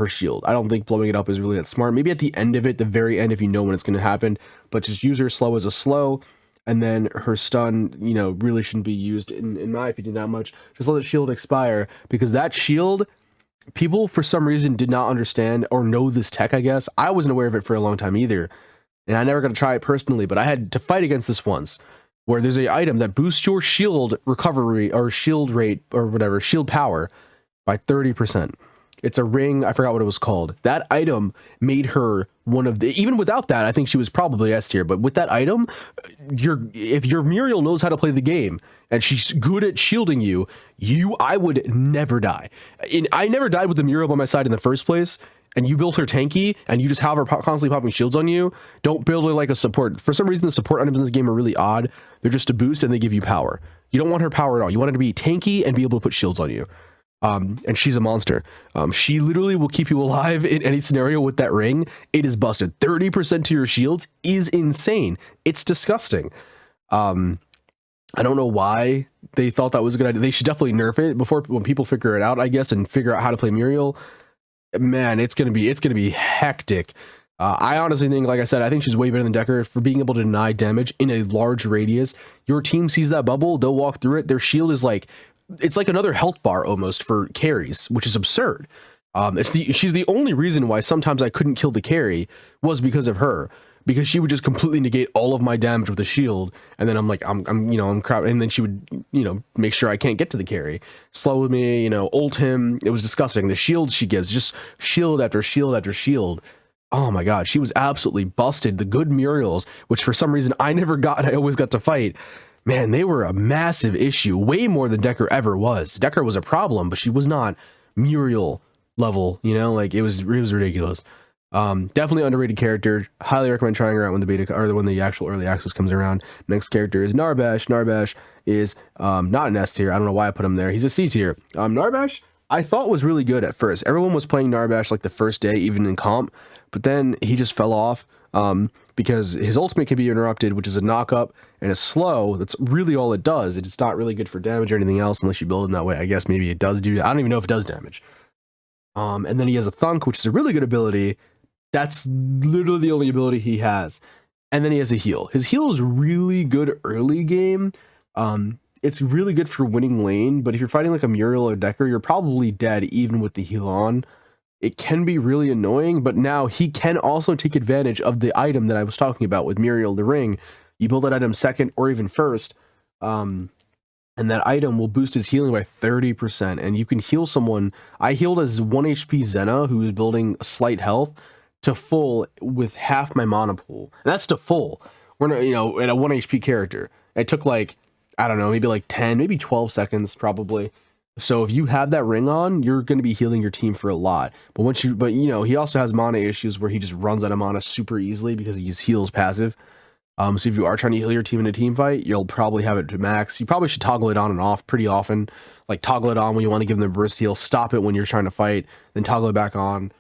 shield. I don't think blowing it up is really that smart. Maybe at the end of it, the very end, if you know when it's going to happen, but just use her slow as a slow, and then her stun, you know, really shouldn't be used in my opinion that much. Just let the shield expire, because that shield, people for some reason did not understand or know this tech, I guess. I wasn't aware of it for a long time either. And I never got to try it personally, but I had to fight against this once, where there's an item that boosts your shield recovery or shield rate or whatever, shield power by 30%. It's a ring, I forgot what it was called. That item made her one of the, even without that, I think she was probably S tier, but with that item, if your Muriel knows how to play the game and she's good at shielding you, I would never die. I never died with the Muriel by my side in the first place. And you build her tanky, and you just have her constantly popping shields on you. Don't build her like a support. For some reason, the support items in this game are really odd. They're just a boost, and they give you power. You don't want her power at all. You want her to be tanky and be able to put shields on you. And she's a monster. She literally will keep you alive in any scenario with that ring. It is busted. 30% to your shields is insane. It's disgusting. I don't know why they thought that was a good idea. They should definitely nerf it before when people figure it out, I guess, and figure out how to play Muriel. Man, it's gonna be hectic. I honestly think, like I said, I think she's way better than Decker for being able to deny damage in a large radius. Your team sees that bubble, they'll walk through it. Their shield is like, it's like another health bar almost for carries, which is absurd. She's the only reason why sometimes I couldn't kill the carry was because of her, because she would just completely negate all of my damage with the shield, and then I'm like, I'm crowd, and then she would, make sure I can't get to the carry, slow me, ult him. It was disgusting. The shields she gives, just shield after shield after shield. Oh my god, she was absolutely busted. The good Muriels, which for some reason I never got, and I always got to fight, man, they were a massive issue, way more than Decker ever was. Decker was a problem, but she was not Muriel level, like it was ridiculous. Definitely underrated character. Highly recommend trying her out when the beta or when the actual early access comes around. Next character is Narbash. Narbash is not an S tier. I don't know why I put him there. He's a C tier. Narbash I thought was really good at first. Everyone was playing Narbash like the first day, even in comp, but then he just fell off because his ultimate can be interrupted, which is a knock up, and it's slow. That's really all it does. It's not really good for damage or anything else unless you build him that way. I guess maybe it does do. I don't even know if it does damage. And then he has a thunk, which is a really good ability. That's literally the only ability he has. And then he has a heal. His heal is really good early game. It's really good for winning lane, but if you're fighting like a Muriel or Decker, you're probably dead even with the heal on. It can be really annoying, but now he can also take advantage of the item that I was talking about with Muriel, the ring. You build that item second or even first, and that item will boost his healing by 30%, and you can heal someone. I healed as 1 HP Zena, who is building a slight health, to full with half my mana pool. And that's to full. We're not, at a 1 HP character. It took like, I don't know, maybe like 10, maybe 12 seconds probably. So if you have that ring on, you're going to be healing your team for a lot. But he also has mana issues where he just runs out of mana super easily because he heals passive. So if you are trying to heal your team in a team fight, you'll probably have it to max. You probably should toggle it on and off pretty often. Like toggle it on when you want to give them a burst heal, stop it when you're trying to fight, then toggle it back on.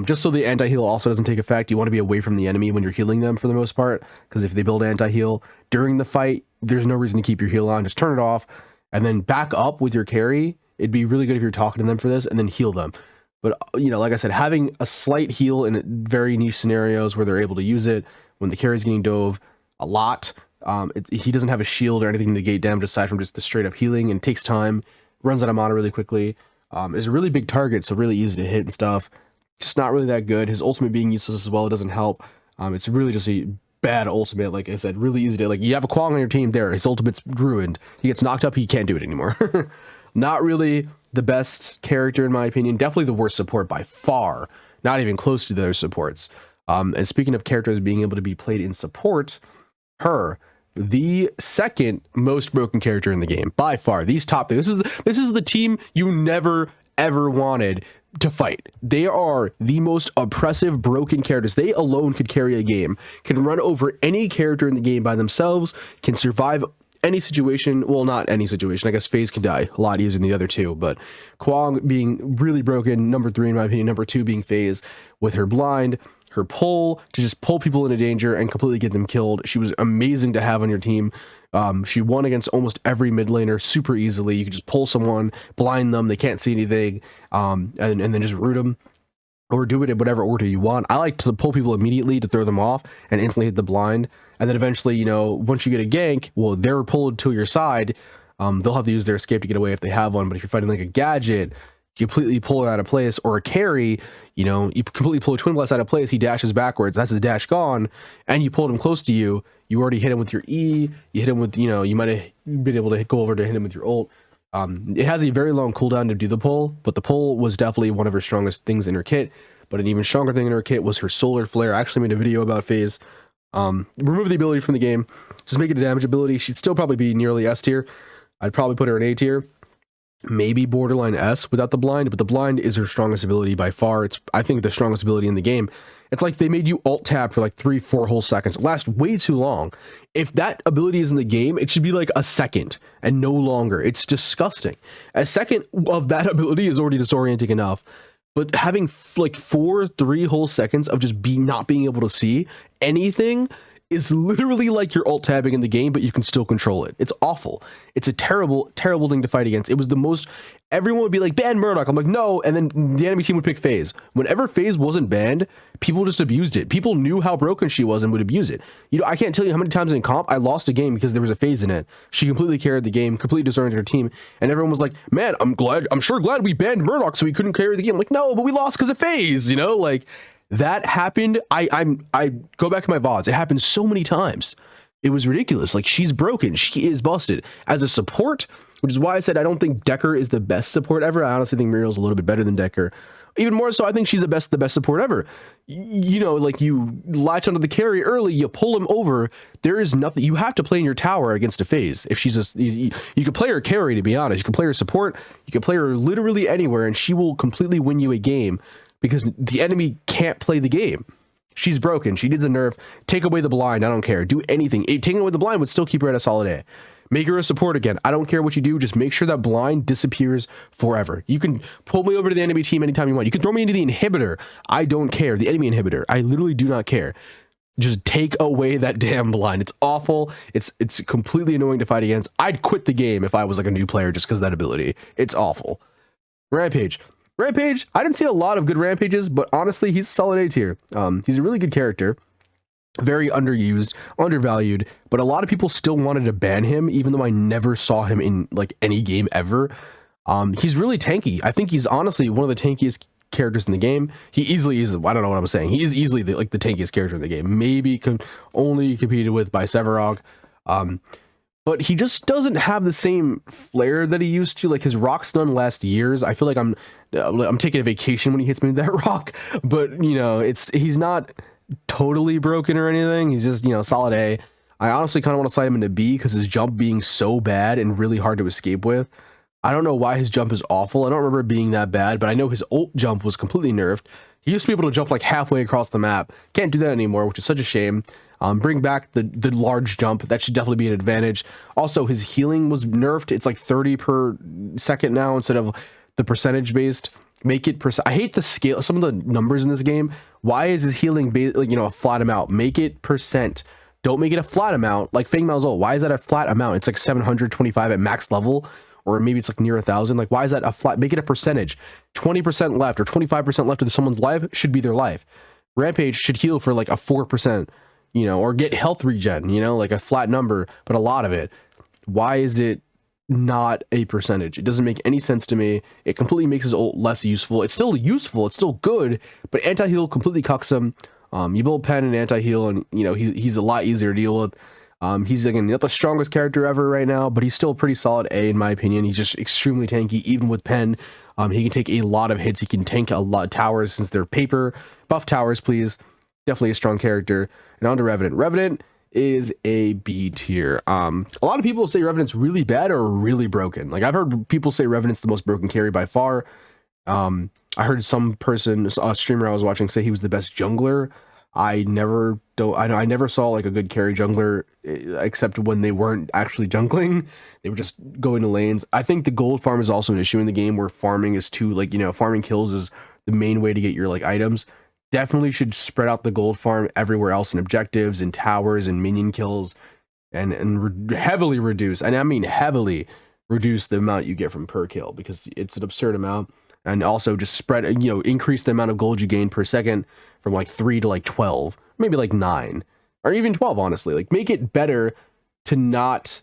Just so the anti-heal also doesn't take effect. You want to be away from the enemy when you're healing them for the most part, because if they build anti-heal during the fight, there's no reason to keep your heal on. Just turn it off and then back up with your carry. It'd be really good if you're talking to them for this and then heal them. But, you know, like I said, having a slight heal in very niche scenarios where they're able to use it, when the carry's getting dove a lot, he doesn't have a shield or anything to negate damage aside from just the straight up healing, and it takes time, runs out of mana really quickly, is a really big target, so really easy to hit and stuff. Just not really that good. His ultimate being useless as well, it doesn't help. It's really just a bad ultimate, like I said, really easy to, like, you have a Kwang on your team there, his ultimate's ruined. He gets knocked up, he can't do it anymore. Not really the best character in my opinion, definitely the worst support by far, not even close to the other supports. And speaking of characters being able to be played in support, her, the second most broken character in the game by far. These top, this is the team you never ever wanted to fight. They are the most oppressive, broken characters. They alone could carry a game, can run over any character in the game by themselves, can survive any situation. Well, not any situation. I guess Faye can die a lot easier than the other two, but Kwang being really broken, number 3 in my opinion, number 2 being Faye with her blind, her pull to just pull people into danger and completely get them killed. She was amazing to have on your team. She won against almost every mid laner super easily. You could just pull someone, blind them, they can't see anything, and then just root them, or do it in whatever order you want. I like to pull people immediately to throw them off and instantly hit the blind, and then eventually, you know, once you get a gank, well, they're pulled to your side. They'll have to use their escape to get away if they have one, but if you're fighting like a Gadget, you completely pull it out of place, or a carry, you know, you completely pull a Twinblast out of place, he dashes backwards, that's his dash gone, and you pulled him close to you, you already hit him with your E, you hit him with, you know, you might have been able to go over to hit him with your ult. It has a very long cooldown to do the pull, but the pull was definitely one of her strongest things in her kit. But an even stronger thing in her kit was her solar flare. I actually made a video about Faye's. Remove the ability from the game, just make it a damage ability. She'd still probably be nearly S tier. I'd probably put her in A tier, maybe borderline S without the blind, but the blind is her strongest ability by far. It's, I think, the strongest ability in the game. It's like they made you alt tab for like 3-4 whole seconds. It lasts way too long. If that ability is in the game, it should be like a second and no longer. It's disgusting. A second of that ability is already disorienting enough, but having like 3 whole seconds of just not being able to see anything is literally like you're alt tabbing in the game, but you can still control it. It's awful. It's a terrible, terrible thing to fight against. It was the most, everyone would be like, ban Murdoch. I'm like, no. And then the enemy team would pick Faye. Whenever Faye wasn't banned, people just abused it. People knew how broken she was and would abuse it. You know, I can't tell you how many times in comp I lost a game because there was a Faye in it. She completely carried the game, completely disoriented her team. And everyone was like, man, I'm sure glad we banned Murdoch so he couldn't carry the game. I'm like, no, but we lost because of Faye, you know, like, that happened. I go back to my VODs. It happened so many times. It was ridiculous. Like, she's broken. She is busted. As a support, which is why I said I don't think Decker is the best support ever. I honestly think Muriel's a little bit better than Decker. Even more so, I think she's the best support ever. You know, like, you latch onto the carry early, you pull him over. There is nothing. You have to play in your tower against a Faye. If she's a, you can play her carry, to be honest. You can play her support. You can play her literally anywhere, and she will completely win you a game, because the enemy can't play the game. She's broken. She needs a nerf. Take away the blind. I don't care. Do anything. Taking away the blind would still keep her at a solid A. Make her a support again. I don't care what you do. Just make sure that blind disappears forever. You can pull me over to the enemy team anytime you want. You can throw me into the inhibitor. I don't care. The enemy inhibitor. I literally do not care. Just take away that damn blind. It's awful. It's completely annoying to fight against. I'd quit the game if I was like a new player just because of that ability. It's awful. Rampage, I didn't see a lot of good Rampages, but honestly, he's a solid A tier. He's a really good character. Very underused, undervalued, but a lot of people still wanted to ban him, even though I never saw him in like any game ever. He's really tanky. I think he's honestly one of the tankiest characters in the game. He easily is, I don't know what I'm saying. He is easily the tankiest character in the game. Maybe only competed with by Sevarog. But he just doesn't have the same flair that he used to. Like, his rock stun lasts years. I feel like I'm taking a vacation when he hits me with that rock. But, you know, he's not totally broken or anything. He's just, you know, solid A. I honestly kind of want to slide him into B because his jump being so bad and really hard to escape with. I don't know why his jump is awful. I don't remember it being that bad, but I know his ult jump was completely nerfed. He used to be able to jump like halfway across the map. Can't do that anymore, which is such a shame. Bring back the large jump. That should definitely be an advantage. Also, his healing was nerfed. It's like 30 per second now instead of the percentage based. Make it I hate the scale, some of the numbers in this game. Why is his healing like, you know, a flat amount? Make it percent. Don't make it a flat amount like Feng Mao's ult. Why is that a flat amount? It's like 725 at max level, or maybe it's like near 1,000. Like, why is that a flat? Make it a percentage. 20% left or 25% left of someone's life should be their life. Rampage should heal for like a 4%, you know, or get health regen, you know, like a flat number, but a lot of it. Why is it not a percentage? It doesn't make any sense to me. It completely makes his ult less useful. It's still useful, it's still good, but anti-heal completely cucks him. You build pen and anti-heal, and you know he's a lot easier to deal with. He's again not the strongest character ever right now, but he's still pretty solid A in my opinion. He's just extremely tanky, even with pen. He can take a lot of hits. He can tank a lot of towers since they're paper. Buff towers, please. Definitely a strong character. And on to Revenant. Revenant is a B tier. A lot of people say Revenant's really bad or really broken. Like, I've heard people say Revenant's the most broken carry by far. I heard some person, a streamer I was watching, say he was the best jungler. I never saw like a good carry jungler except when they weren't actually jungling. They were just going to lanes. I think the gold farm is also an issue in the game where farming is too, like, you know, farming kills is the main way to get your like items. Definitely should spread out the gold farm everywhere else in objectives and towers and minion kills, and heavily reduce, and I mean heavily reduce the amount you get from per kill, because it's an absurd amount. And also just spread, you know, increase the amount of gold you gain per second from like 3 to like 12, maybe like 9 or even 12, honestly. Like, make it better to not,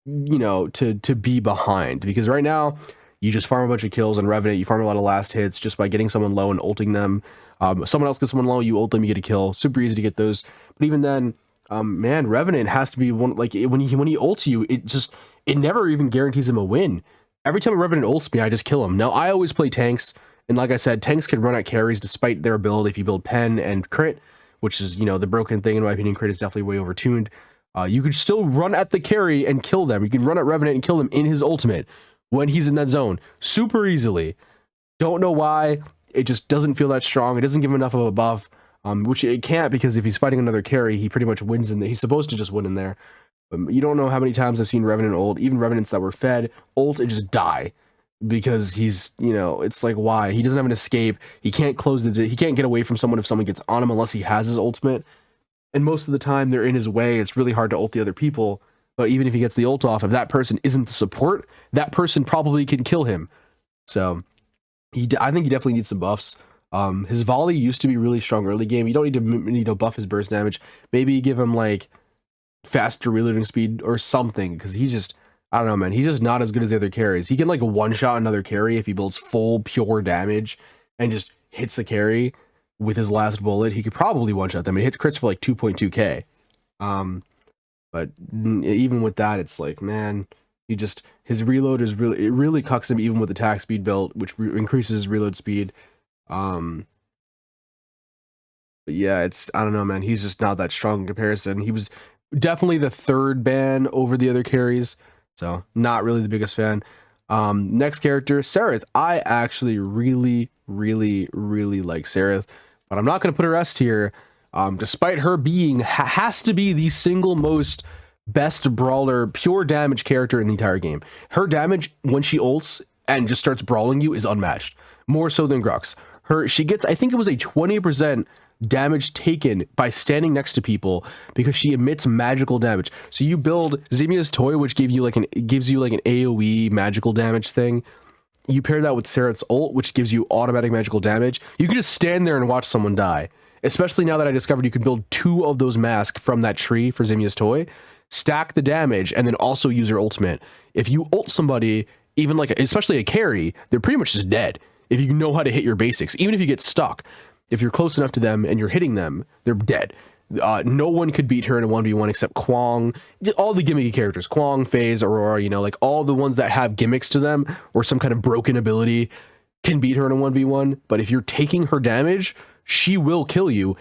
you know, to be behind, because right now you just farm a bunch of kills on Revenant. You farm a lot of last hits just by getting someone low and ulting them. Someone else gets someone low, you ult them, you get a kill. Super easy to get those. But even then, man, Revenant has to be one, like, when he ults you, it never even guarantees him a win. Every time a Revenant ults me, I just kill him. Now, I always play tanks, and like I said, tanks can run out carries despite their build if you build pen and crit, which is, you know, the broken thing in my opinion. Crit is definitely way overtuned. You could still run at the carry and kill them. You can run at Revenant and kill him in his ultimate when he's in that zone super easily. Don't know why. It just doesn't feel that strong. It doesn't give him enough of a buff, which it can't, because if he's fighting another carry, he pretty much wins in there. He's supposed to just win in there. You don't know how many times I've seen Revenant ult, even Revenants that were fed ult and just die, because he's, you know, it's like, why? He doesn't have an escape. He can't he can't get away from someone if someone gets on him unless he has his ultimate. And most of the time they're in his way. It's really hard to ult the other people. But even if he gets the ult off, if that person isn't the support, that person probably can kill him. So I think he definitely needs some buffs. His volley used to be really strong early game. You don't need to buff his burst damage. Maybe give him like faster reloading speed or something, because he's just, I don't know, man, he's just not as good as the other carries. He can like one shot another carry if he builds full pure damage and just hits a carry with his last bullet. He could probably one shot them. It hits crits for like 2.2k. But even with that, it's like, man, his reload is it really cucks him, even with attack speed built, which increases his reload speed. But yeah, I don't know, man, he's just not that strong in comparison. He was definitely the third ban over the other carries, so not really the biggest fan. Next character, Serath. I actually really like Serath, but I'm not going to put her S tier, despite her being has to be the single most best brawler pure damage character in the entire game. Her damage when she ults and just starts brawling you is unmatched, more so than Grux. She gets, I think it was a 20% damage taken by standing next to people, because she emits magical damage. So you build Zemia's toy, which gives you like an AoE magical damage thing. You pair that with Serath's ult, which gives you automatic magical damage. You can just stand there and watch someone die. Especially now that I discovered you can build 2 of those masks from that tree for Zemia's toy, stack the damage, and then also use your ultimate. If you ult somebody, even like especially a carry, they're pretty much just dead. If you know how to hit your basics, even if you get stuck, if you're close enough to them and you're hitting them, they're dead. No one could beat her in a 1v1 except Kwang. All the gimmicky characters, Kwang, Faye, Aurora, you know, like all the ones that have gimmicks to them or some kind of broken ability can beat her in a 1v1. But if you're taking her damage, she will kill you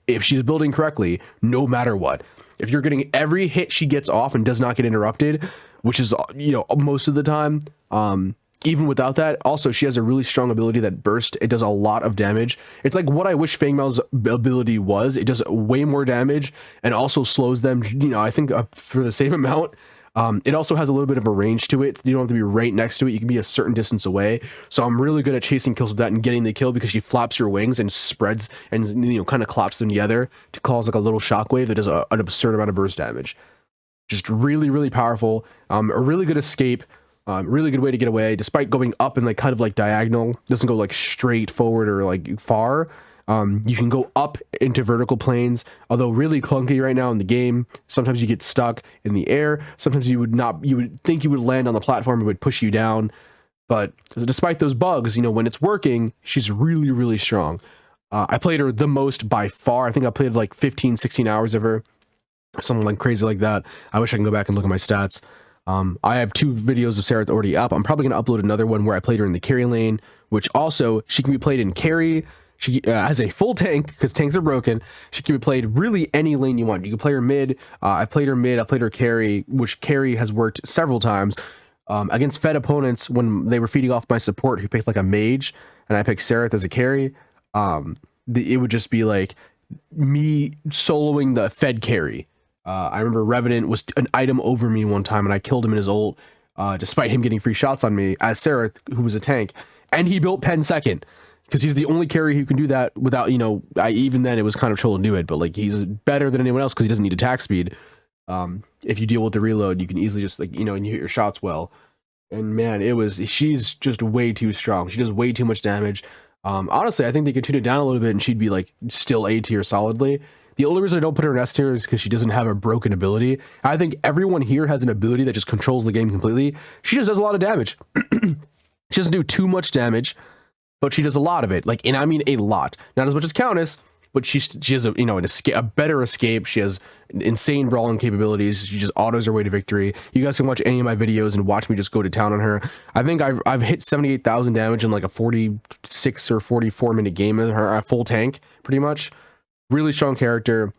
if she's building correctly, no matter what. If you're getting every hit she gets off and does not get interrupted, which is, you know, most of the time, even without that, also she has a really strong ability that burst. It does a lot of damage. It's like what I wish Feng Mao's ability was. It does way more damage and also slows them, you know, I think for the same amount. It also has a little bit of a range to it. You don't have to be right next to it. You can be a certain distance away. So I'm really good at chasing kills with that and getting the kill because she flaps her wings and spreads and, you know, kind of claps them together to cause like a little shockwave that does an absurd amount of burst damage. Just really, really powerful. A really good escape. Really good way to get away, despite going up and like kind of like diagonal. Doesn't go like straight forward or like far. You can go up into vertical planes, although really clunky right now in the game. Sometimes you get stuck in the air. Sometimes you would think you would land on the platform, it would push you down. But despite those bugs, you know, when it's working, she's really, really strong. I played her the most by far. I think I played like 15, 16 hours of her. Something like crazy like that. I wish I can go back and look at my stats. I have 2 videos of Serath already up. I'm probably going to upload another one where I played her in the carry lane, which also she can be played in carry. She has a full tank because tanks are broken. She can be played really any lane you want. You can play her mid. I've played her mid. I played her carry, which carry has worked several times against fed opponents when they were feeding off my support who picked like a mage, and I picked Serath as a carry. It would just be like me soloing the fed carry. I remember Revenant was an item over me one time and I killed him in his ult, despite him getting free shots on me as Serath, who was a tank, and he built pen second because he's the only carry who can do that without, you know, even then it was kind of troll to do it, but like he's better than anyone else because he doesn't need attack speed. If you deal with the reload, you can easily just like, you know, and you hit your shots well. And man, she's just way too strong. She does way too much damage. Honestly, I think they could tune it down a little bit and she'd be like still A tier solidly. The only reason I don't put her in S tier is because she doesn't have a broken ability. I think everyone here has an ability that just controls the game completely. She just does a lot of damage. She doesn't do too much damage, but she does a lot of it. Like, and I mean a lot. Not as much as Countess, but she has a, you know, a better escape. She has insane brawling capabilities. She just autos her way to victory. You guys can watch any of my videos and watch me just go to town on her. I think I've hit 78,000 damage in like a 46 or 44 minute game in her, a full tank, pretty much. Really strong character,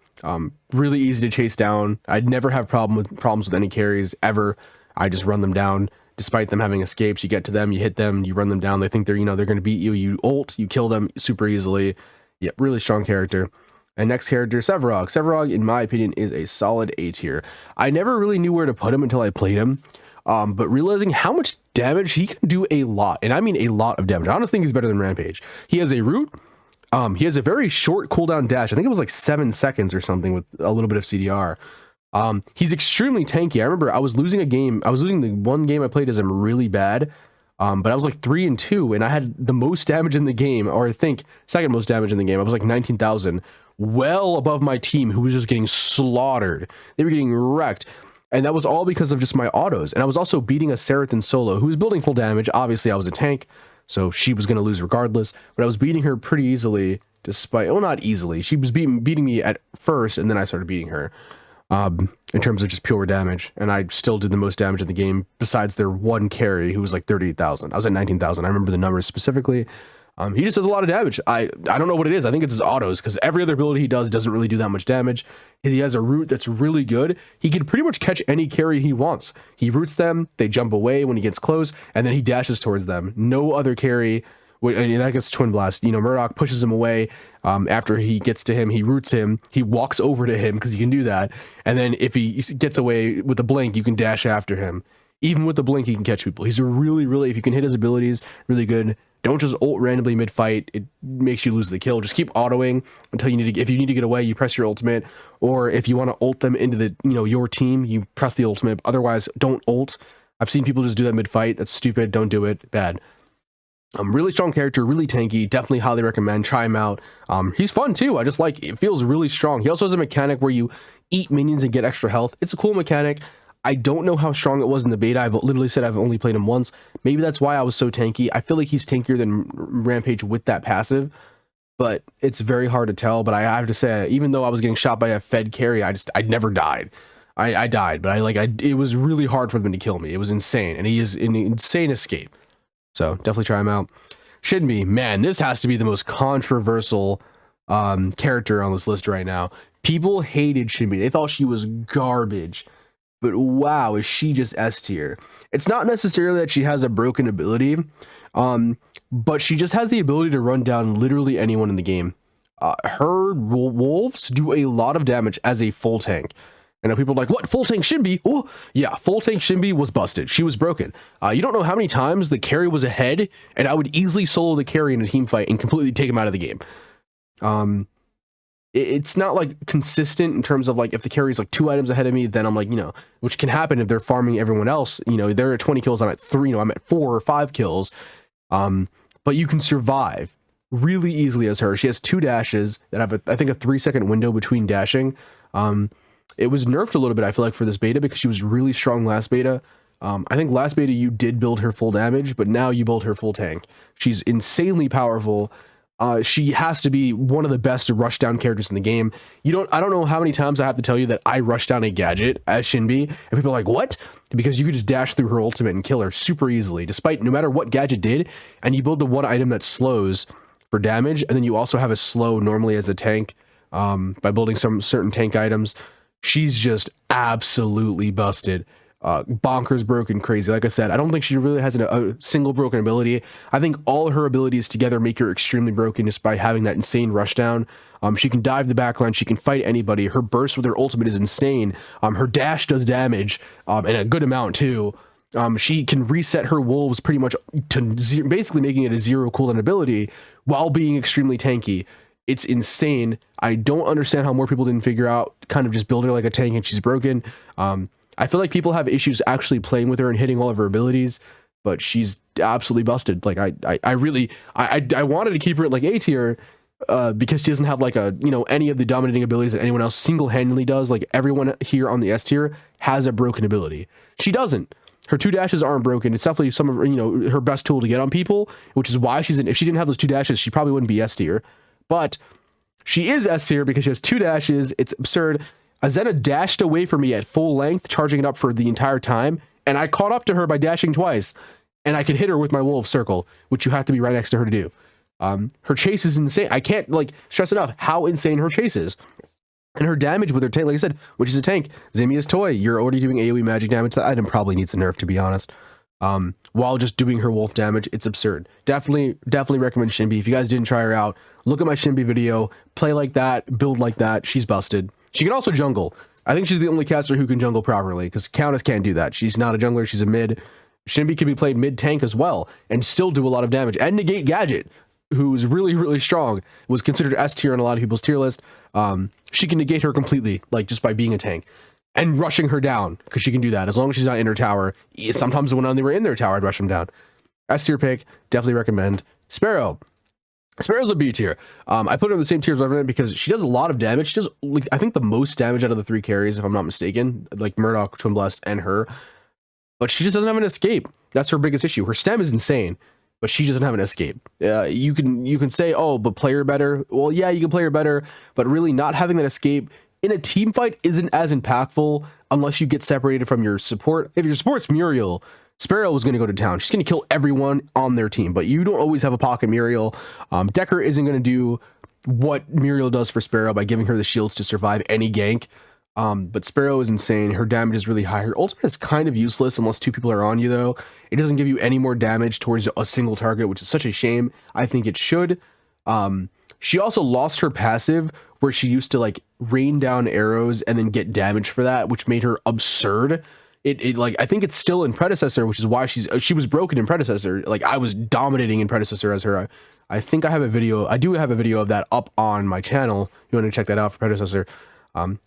really easy to chase down. I'd never have problems with any carries ever. I just run them down, despite them having escapes. You get to them, you hit them, you run them down. They think they're, you know, they're going to beat you. You ult, you kill them super easily. Yeah, really strong character. And next character, Sevarog. Sevarog, in my opinion, is a solid A tier. I never really knew where to put him until I played him. But realizing how much damage he can do, a lot, and I mean a lot of damage. I honestly think he's better than Rampage. He has a root. He has a very short cooldown dash. I think it was like 7 seconds or something with a little bit of CDR. He's extremely tanky. I remember I was losing a game. I was losing the one game I played as him really bad. But I was like 3-2 and I had the most damage in the game, or I think second most damage in the game. I was like 19,000, well above my team who was just getting slaughtered. They were getting wrecked. And that was all because of just my autos. And I was also beating a Serath in solo who was building full damage. Obviously I was a tank, so she was going to lose regardless, but I was beating her pretty easily despite, well, not easily. She was beating me at first, and then I started beating her in terms of just pure damage. And I still did the most damage in the game besides their one carry who was like 38,000. I was at 19,000. I remember the numbers specifically. He just does a lot of damage. I don't know what it is. I think it's his autos, because every other ability he does doesn't really do that much damage. He has a root that's really good. He can pretty much catch any carry he wants. He roots them, they jump away when he gets close, and then he dashes towards them. No other carry, and that gets Twinblast. You know, Murdoch pushes him away. After he gets to him, he roots him. He walks over to him because he can do that. And then if he gets away with a blink, you can dash after him. Even with the blink, he can catch people. He's a really, if you can hit his abilities, really good. Don't just ult randomly mid-fight. It makes you lose the kill. Just keep autoing until you need to, if you need to get away, you press your ultimate. Or if you want to ult them into the, you know, your team, you press the ultimate. Otherwise, don't ult. I've seen people just do that mid-fight. That's stupid. Don't do it. Bad. Really strong character, really tanky. Definitely highly recommend. Try him out. He's fun too. I just like, it feels really strong. He also has a mechanic where you eat minions and get extra health. It's a cool mechanic. I don't know how strong it was in the beta. I've literally said I've only played him once. Maybe that's why I was so tanky. I feel like he's tankier than Rampage with that passive, but it's very hard to tell. But I have to say, even though I was getting shot by a fed carry, I never died. I died, but it was really hard for them to kill me. It was insane, and he is an insane escape. So definitely try him out. Shinbi, man, this has to be the most controversial character on this list right now. People hated Shinbi. They thought she was garbage. but wow, is she just S tier. It's not necessarily that she has a broken ability, but she just has the ability to run down literally anyone in the game. Her wolves do a lot of damage as a full tank. I know people are like, what, full tank Shinbi? Oh, yeah, full tank Shinbi was busted. She was broken. You don't know how many times the carry was ahead, and I would easily solo the carry in a team fight and completely take him out of the game. It's not like consistent in terms of like if the carry is like 2 items ahead of me, then I'm like, you know, which can happen if they're farming everyone else. You know, they're at 20 kills, I'm at 3, you know, I'm at 4 or 5 kills. But you can survive really easily as her. She has 2 dashes that have, I think, a 3-second window between dashing. It was nerfed a little bit, I feel like, for this beta because she was really strong last beta. I think last beta you did build her full damage, but now you build her full tank. She's insanely powerful. She has to be one of the best rush down characters in the game. I don't know how many times I have to tell you that I rush down a Gadget as Shinbi, and people are like, what? Because you could just dash through her ultimate and kill her super easily, despite no matter what Gadget did, and you build the one item that slows for damage, and then you also have a slow normally as a tank by building some certain tank items. She's just absolutely busted. Bonkers broken crazy. Like I said, I don't think she really has a single broken ability. I think all her abilities together make her extremely broken just by having that insane rush down. She can dive the backline, she can fight anybody. Her burst with her ultimate is insane. Her dash does damage, and a good amount too. She can reset her wolves pretty much to basically making it a 0 cooldown ability while being extremely tanky. It's insane. I don't understand how more people didn't figure out kind of just build her like a tank and she's broken. I feel like people have issues actually playing with her and hitting all of her abilities, but she's absolutely busted. Like I really wanted to keep her at like A tier because she doesn't have like any of the dominating abilities that anyone else single-handedly does. Like everyone here on the S tier has a broken ability. She doesn't. Her 2 dashes aren't broken. It's definitely some of her best tool to get on people, which is why if she didn't have those 2 dashes, she probably wouldn't be S tier. But she is S tier because she has 2 dashes. It's absurd. Zena dashed away from me at full length, charging it up for the entire time, and I caught up to her by dashing twice, and I could hit her with my wolf circle, which you have to be right next to her to do. Her chase is insane. I can't stress enough how insane her chase is. And her damage with her tank, like I said, which is a tank, Zemia's toy, you're already doing AoE magic damage. That item probably needs a nerf, to be honest. While just doing her wolf damage, it's absurd. Definitely recommend Shinbi. If you guys didn't try her out, look at my Shinbi video, play like that, build like that. She's busted. She can also jungle. I think she's the only caster who can jungle properly because Countess can't do that. She's not a jungler, she's a mid. Shinbi can be played mid tank as well and still do a lot of damage and negate Gadget, who's really strong, was considered S tier on a lot of people's tier list. She can negate her completely, like just by being a tank and rushing her down because she can do that as long as she's not in her tower. Sometimes when they were in their tower, I'd rush them down. S tier pick, definitely recommend. Sparrow. Sparrow's a B tier. I put her in the same tier as Revenant because she does a lot of damage. She does, like, I think the most damage out of the 3 carries, if I'm not mistaken, like Murdoch, Twinblast, and her. But she just doesn't have an escape. That's her biggest issue. Her stem is insane, but she doesn't have an escape. You can say, oh, but play her better. Well, yeah, you can play her better, but really not having that escape in a team fight isn't as impactful unless you get separated from your support. If your support's Muriel, Sparrow is going to go to town. She's going to kill everyone on their team, but you don't always have a pocket Muriel. Decker isn't going to do what Muriel does for Sparrow by giving her the shields to survive any gank. But Sparrow is insane. Her damage is really high. Her ultimate is kind of useless unless 2 people are on you, though. It doesn't give you any more damage towards a single target, which is such a shame. I think it should. She also lost her passive where she used to like rain down arrows and then get damage for that, which made her absurd. It like, I think it's still in Predecessor, which is why she was broken in Predecessor. Like, I was dominating in Predecessor as her. I think I do have a video of that up on my channel. You want to check that out for Predecessor.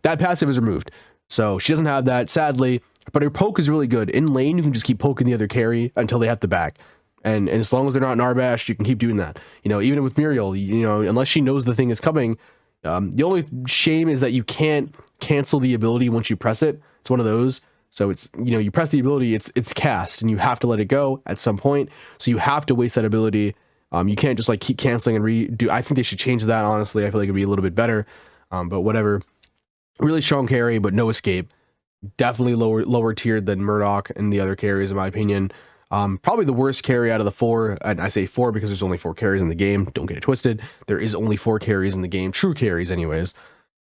That passive is removed, so she doesn't have that, sadly, but her poke is really good. In lane, you can just keep poking the other carry until they have the back. And as long as they're not Narbash, you can keep doing that. Even with Muriel, unless she knows the thing is coming, the only shame is that you can't cancel the ability once you press it. It's one of those. So it's, you press the ability, it's cast, and you have to let it go at some point. So you have to waste that ability. You can't just like keep canceling and redo. I think they should change that, honestly. I feel like it'd be a little bit better. But whatever. Really strong carry, but no escape. Definitely lower tiered than Murdoch and the other carries, in my opinion. Probably the worst carry out of the 4, and I say 4 because there's only 4 carries in the game. Don't get it twisted. There is only 4 carries in the game, true carries anyways.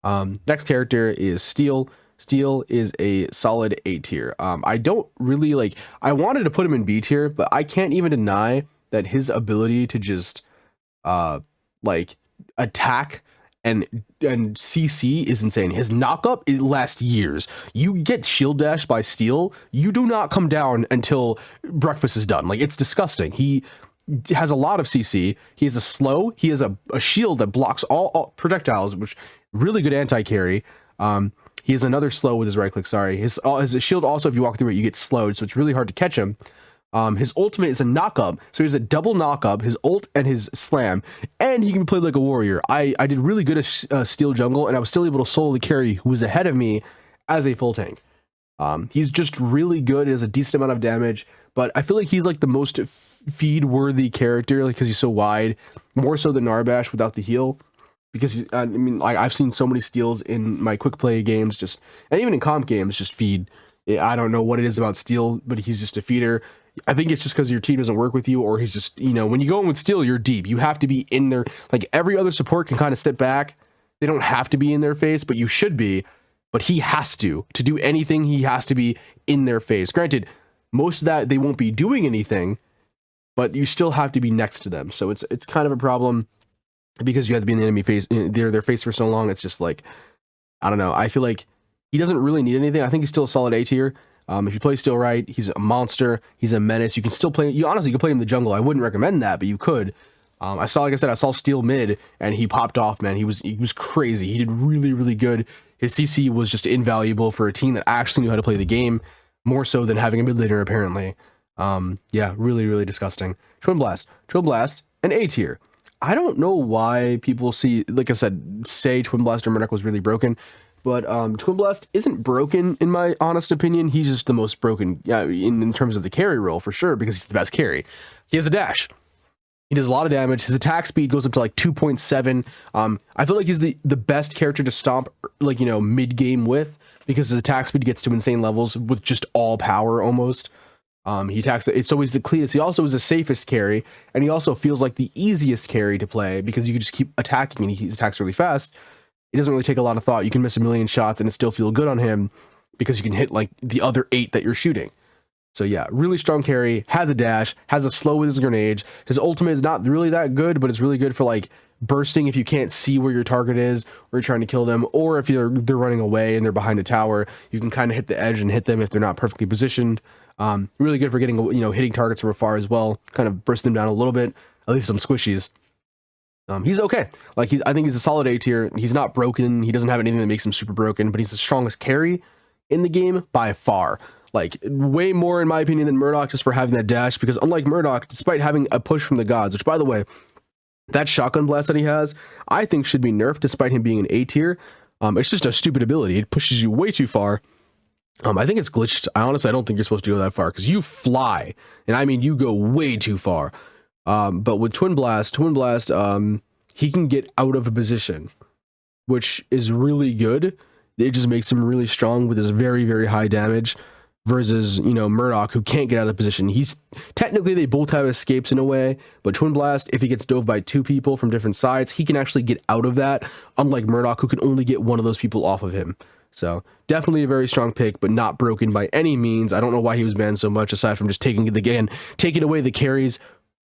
Next character is Steel. Steel is a solid A tier. I don't really like, I wanted to put him in B tier, but I can't even deny that his ability to just like attack and CC is insane. His knockup, it lasts years. You get shield dashed by Steel, you do not come down until breakfast is done. Like, it's disgusting. He has a lot of CC. He has a slow. He has a shield that blocks all projectiles, which really good anti-carry. He has another slow with his right click. Sorry, his shield also, if you walk through it, you get slowed, so it's really hard to catch him. His ultimate is a knock-up, so he has a double knock-up, his ult and his slam, and he can play like a warrior. I did really good at Steel Jungle, and I was still able to solo the carry who was ahead of me as a full tank. He's just really good. He has a decent amount of damage, but I feel like he's like the most feed-worthy character, like, because he's so wide, more so than Narbash without the heal. Because I mean, like, I've seen so many steals in my quick play games, just, and even in comp games, just feed. I don't know what it is about Steel, but he's just a feeder. I think it's just because your team doesn't work with you, or he's just, you know, when you go in with Steel, you're deep. You have to be in there. Like, every other support can kind of sit back. They don't have to be in their face, but you should be. But he has to do anything. He has to be in their face. Granted, most of that they won't be doing anything, but you still have to be next to them. So it's kind of a problem because you have to be in the enemy face, their face for so long. It's just like, I don't know. I feel like he doesn't really need anything. I think he's still a solid A tier. If you play Steel right, he's a monster. He's a menace. You can still play. You honestly could play him in the jungle. I wouldn't recommend that, but you could. Like I said, I saw Steel mid, and he popped off. Man, he was crazy. He did really, really good. His CC was just invaluable for a team that actually knew how to play the game, more so than having a mid laner apparently. Yeah, really, really disgusting. Twinblast, an A tier. I don't know why people say Twinblast or Murdoch was really broken. But Twinblast isn't broken, in my honest opinion. He's just the most broken in terms of the carry role, for sure, because he's the best carry. He has a dash. He does a lot of damage. His attack speed goes up to like 2.7. I feel like he's the best character to stomp, like, you know, mid-game with, because his attack speed gets to insane levels with just all power almost. He attacks, it's always the cleanest. He also is the safest carry, and he also feels like the easiest carry to play because you can just keep attacking and he attacks really fast. It doesn't really take a lot of thought. You can miss a million shots and it still feel good on him because you can hit like the other 8 that you're shooting. So yeah, really strong carry, has a dash, has a slow with his grenade. His ultimate is not really that good, but it's really good for like bursting if you can't see where your target is or you're trying to kill them, or if they're running away and they're behind a tower, you can kind of hit the edge and hit them if they're not perfectly positioned. Really good for getting, you know, hitting targets from afar as well, kind of burst them down a little bit, at least some squishies. He's okay. Like, I think he's a solid A tier. He's not broken. He doesn't have anything that makes him super broken, but he's the strongest carry in the game by far. Like, way more, in my opinion, than Murdoch, just for having that dash, because unlike Murdoch, despite having a push from the gods, which, by the way, that shotgun blast that he has, I think should be nerfed despite him being an A tier. It's just a stupid ability. It pushes you way too far. I think it's glitched. I don't think you're supposed to go that far, because you fly, and I mean, you go way too far. But with Twinblast, he can get out of a position, which is really good. It just makes him really strong with his very, very high damage versus, you know, Murdoch, who can't get out of position. He's technically, they both have escapes in a way, but Twinblast, if he gets dove by 2 people from different sides, he can actually get out of that, unlike Murdoch, who can only get one of those people off of him. So definitely a very strong pick, but not broken by any means. I don't know why he was banned so much, aside from just taking away the carries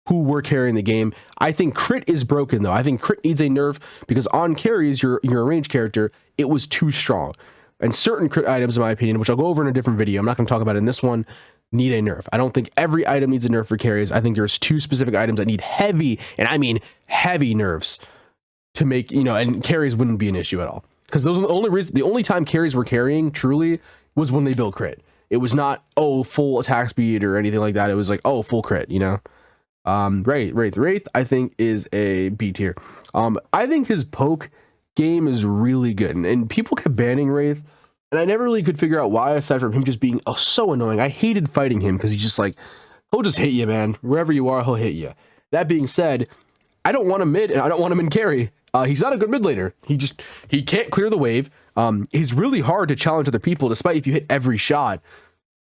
who were carrying the game. I think crit is broken though. I think crit needs a nerf because on carries, you're a ranged character, it was too strong. And certain crit items, in my opinion, which I'll go over in a different video, I'm not going to talk about it in this one, need a nerf. I don't think every item needs a nerf for carries. I think there's 2 specific items that need heavy, and I mean heavy nerfs to make, you know, and carries wouldn't be an issue at all. Because those are the only time carries were carrying truly was when they built crit. It was not, oh, full attack speed or anything like that. It was like, oh, full crit, you know? Wraith, I think is a B tier. I think his poke game is really good, and people kept banning Wraith, and I never really could figure out why, aside from him just being so annoying. I hated fighting him because he's just like, he'll just hit you, man. Wherever you are, he'll hit you. That being said, I don't want him mid, and I don't want him in carry. He's not a good mid laner. He can't clear the wave. He's really hard to challenge other people, despite if you hit every shot.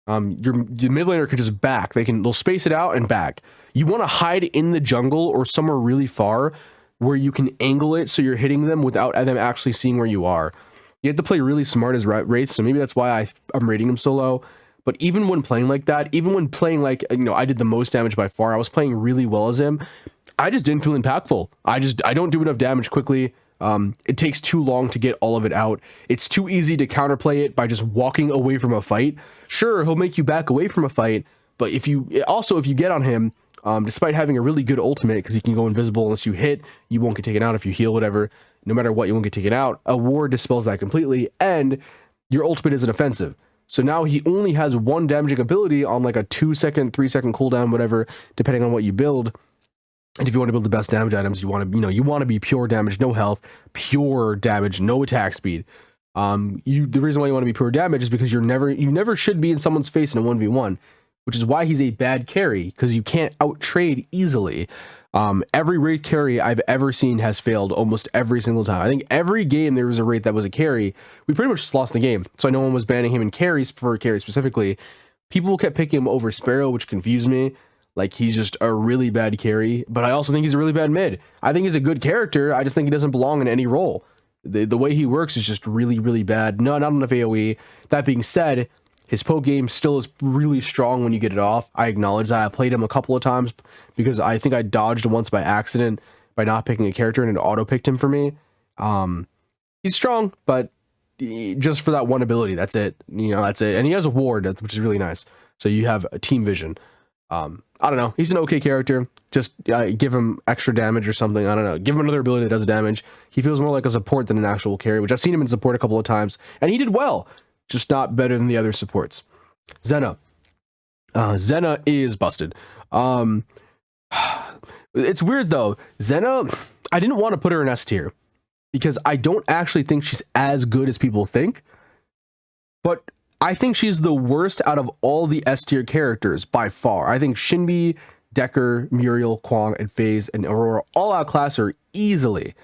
Your mid laner can just back. They'll space it out and back. You want to hide in the jungle or somewhere really far where you can angle it so you're hitting them without them actually seeing where you are. You have to play really smart as Wraith, so maybe that's why I'm rating him so low. But even when playing like that, even when playing like, you know, I did the most damage by far, I was playing really well as him, I just didn't feel impactful. I don't do enough damage quickly. It takes too long to get all of it out. It's too easy to counterplay it by just walking away from a fight. Sure, he'll make you back away from a fight, but if you get on him, despite having a really good ultimate, because he can go invisible unless you hit, you won't get taken out. If you heal, whatever, no matter what, you won't get taken out. A ward dispels that completely, and your ultimate isn't offensive. So now he only has one damaging ability on like a 2-second, 3-second cooldown, whatever, depending on what you build. And if you want to build the best damage items, you want to be pure damage, no health, pure damage, no attack speed. The reason why you want to be pure damage is because you never should be in someone's face in a 1v1, which is why he's a bad carry, because you can't out trade easily. Every Wraith carry I've ever seen has failed almost every single time. I think every game there was a Wraith that was a carry, we pretty much just lost the game. So no one was banning him in carries for carry specifically. People kept picking him over Sparrow, which confused me. Like, he's just a really bad carry, but I also think he's a really bad mid. I think he's a good character. I just think he doesn't belong in any role. The way he works is just really, really bad. No, not enough AoE. That being said, his poke game still is really strong when you get it off. I acknowledge that. I played him a couple of times because I think I dodged once by accident by not picking a character, and it auto-picked him for me. He's strong, but just for that one ability, that's it. You know, that's it. And he has a ward, which is really nice. So you have a team vision. I don't know. He's an okay character. Just give him extra damage or something. I don't know. Give him another ability that does damage. He feels more like a support than an actual carry, which I've seen him in support a couple of times, and he did well. Just not better than the other supports. Zena. Zena is busted. It's weird though. Zena, I didn't want to put her in S tier because I don't actually think she's as good as people think. But I think she's the worst out of all the S tier characters by far. I think Shinbi, Decker, Muriel, Kwang, and Faye and Aurora all outclass her easily.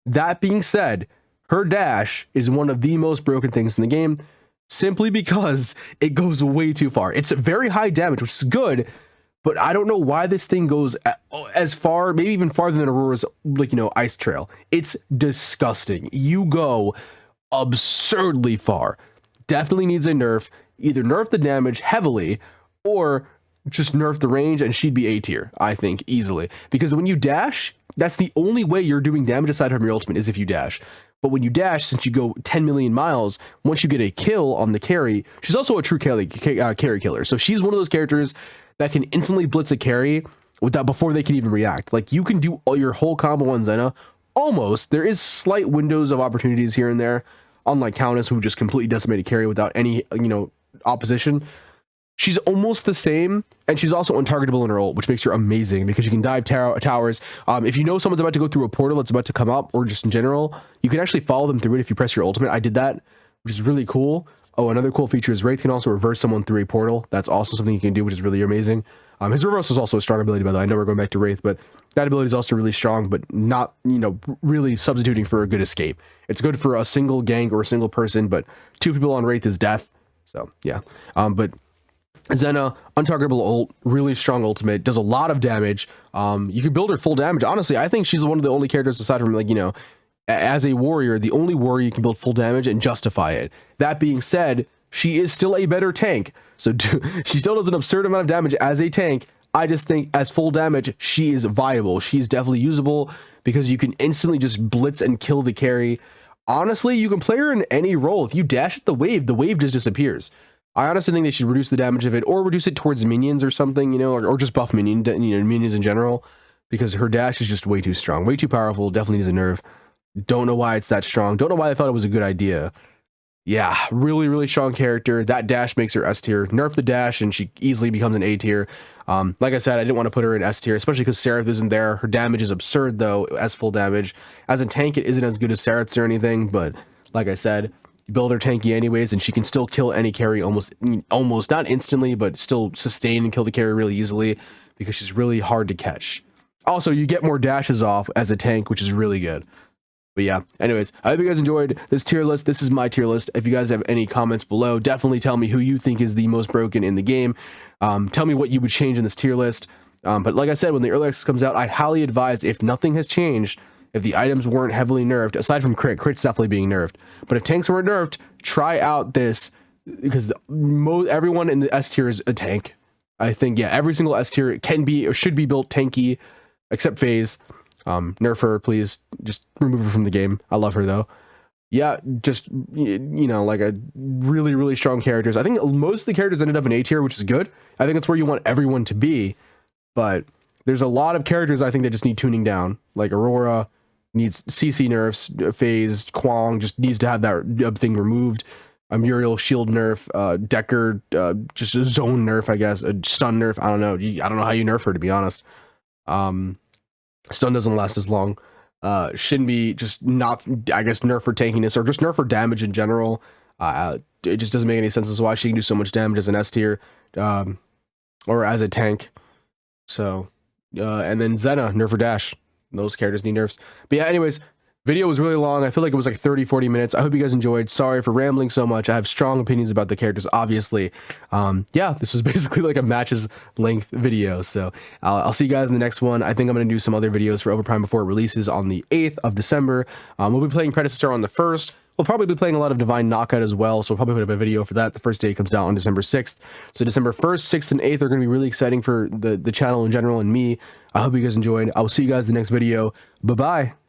That being said, her dash is one of the most broken things in the game, simply because it goes way too far. It's very high damage, which is good, but I don't know why this thing goes as far, maybe even farther than Aurora's, like, you know, ice trail. It's disgusting. You go absurdly far. Definitely needs a nerf. Either nerf the damage heavily or just nerf the range, and she'd be A tier, I think, easily. Because when you dash, that's the only way you're doing damage aside from your ultimate, is if you dash. But when you dash, since you go 10 million miles, once you get a kill on the carry, she's also a true carry killer. So she's one of those characters that can instantly blitz a carry before they can even react. Like, you can do your whole combo on Zena, almost. There is slight windows of opportunities here and there, unlike Countess, who just completely decimated carry without any, you know, opposition. She's almost the same, and she's also untargetable in her ult, which makes her amazing because you can dive towers. If you know someone's about to go through a portal that's about to come up, or just in general, you can actually follow them through it if you press your ultimate. I did that, which is really cool. Oh, another cool feature is Wraith can also reverse someone through a portal. That's also something you can do, which is really amazing. His reverse is also a strong ability, by the way. I know we're going back to Wraith, but that ability is also really strong, but not, you know, really substituting for a good escape. It's good for a single gank or a single person, but 2 people on Wraith is death. So, yeah. But Zena, untargetable ult, really strong ultimate, does a lot of damage. You can build her full damage. Honestly, I think she's one of the only characters aside from, like, you know, as a warrior, the only warrior you can build full damage and justify it. That being said, she is still a better tank. So she still does an absurd amount of damage as a tank. I just think as full damage, she is viable. She's definitely usable because you can instantly just blitz and kill the carry. Honestly, you can play her in any role. If you dash at the wave just disappears. I honestly think they should reduce the damage of it, or reduce it towards minions or something, you know, or just buff minions in general, because her dash is just way too strong, way too powerful. Definitely needs a nerf. Don't know why it's that strong. Don't know why I thought it was a good idea. Yeah, really, really strong character. That dash makes her S tier. Nerf the dash and she easily becomes an A tier. Like I said, I didn't want to put her in S tier, especially because Serath isn't there. Her damage is absurd, though, as full damage. As a tank, it isn't as good as Serath's or anything, but like I said, you build her tanky anyways, and she can still kill any carry almost not instantly, but still sustain and kill the carry really easily because she's really hard to catch. Also, you get more dashes off as a tank, which is really good. But yeah, anyways, I hope you guys enjoyed this tier list. This is my tier list. If you guys have any comments below, definitely tell me who you think is the most broken in the game. Tell me what you would change in this tier list. But like I said, when the early access comes out, I highly advise, if nothing has changed, if the items weren't heavily nerfed, aside from crit's definitely being nerfed, but if tanks weren't nerfed, try out this, because everyone in the S tier is a tank. I think, yeah, every single S tier can be or should be built tanky, except Faye's. Nerf her, please. Just remove her from the game. I love her though. Yeah, just, you know, like a really, really strong characters. I think most of the characters ended up in A tier, which is good. I think it's where you want everyone to be, but there's a lot of characters I think that just need tuning down. Like Aurora needs CC nerfs, Faye's, Kwang just needs to have that thing removed. Muriel shield nerf, Decker just a zone nerf, I guess, a stun nerf. I don't know. I don't know how you nerf her, to be honest. Stun doesn't last as long. Shinbi just not, I guess, nerf for tankiness or just nerf for damage in general. It just doesn't make any sense as to why she can do so much damage as an S tier, or as a tank. So, and then Zena, nerf for dash. Those characters need nerfs. But yeah, anyways, video was really long. I feel like it was like 30-40 minutes. I hope you guys enjoyed. Sorry for rambling so much. I have strong opinions about the characters, obviously. Yeah, this is basically like a matches length video. So I'll see you guys in the next one. I think I'm going to do some other videos for Overprime before it releases on the 8th of December. We'll be playing Predecessor on the 1st. We'll probably be playing a lot of Divine Knockout as well, so we'll probably put up a video for that. The first day comes out on December 6th. So December 1st, 6th, and 8th are going to be really exciting for the channel in general and me. I hope you guys enjoyed. I will see you guys in the next video. Bye-bye.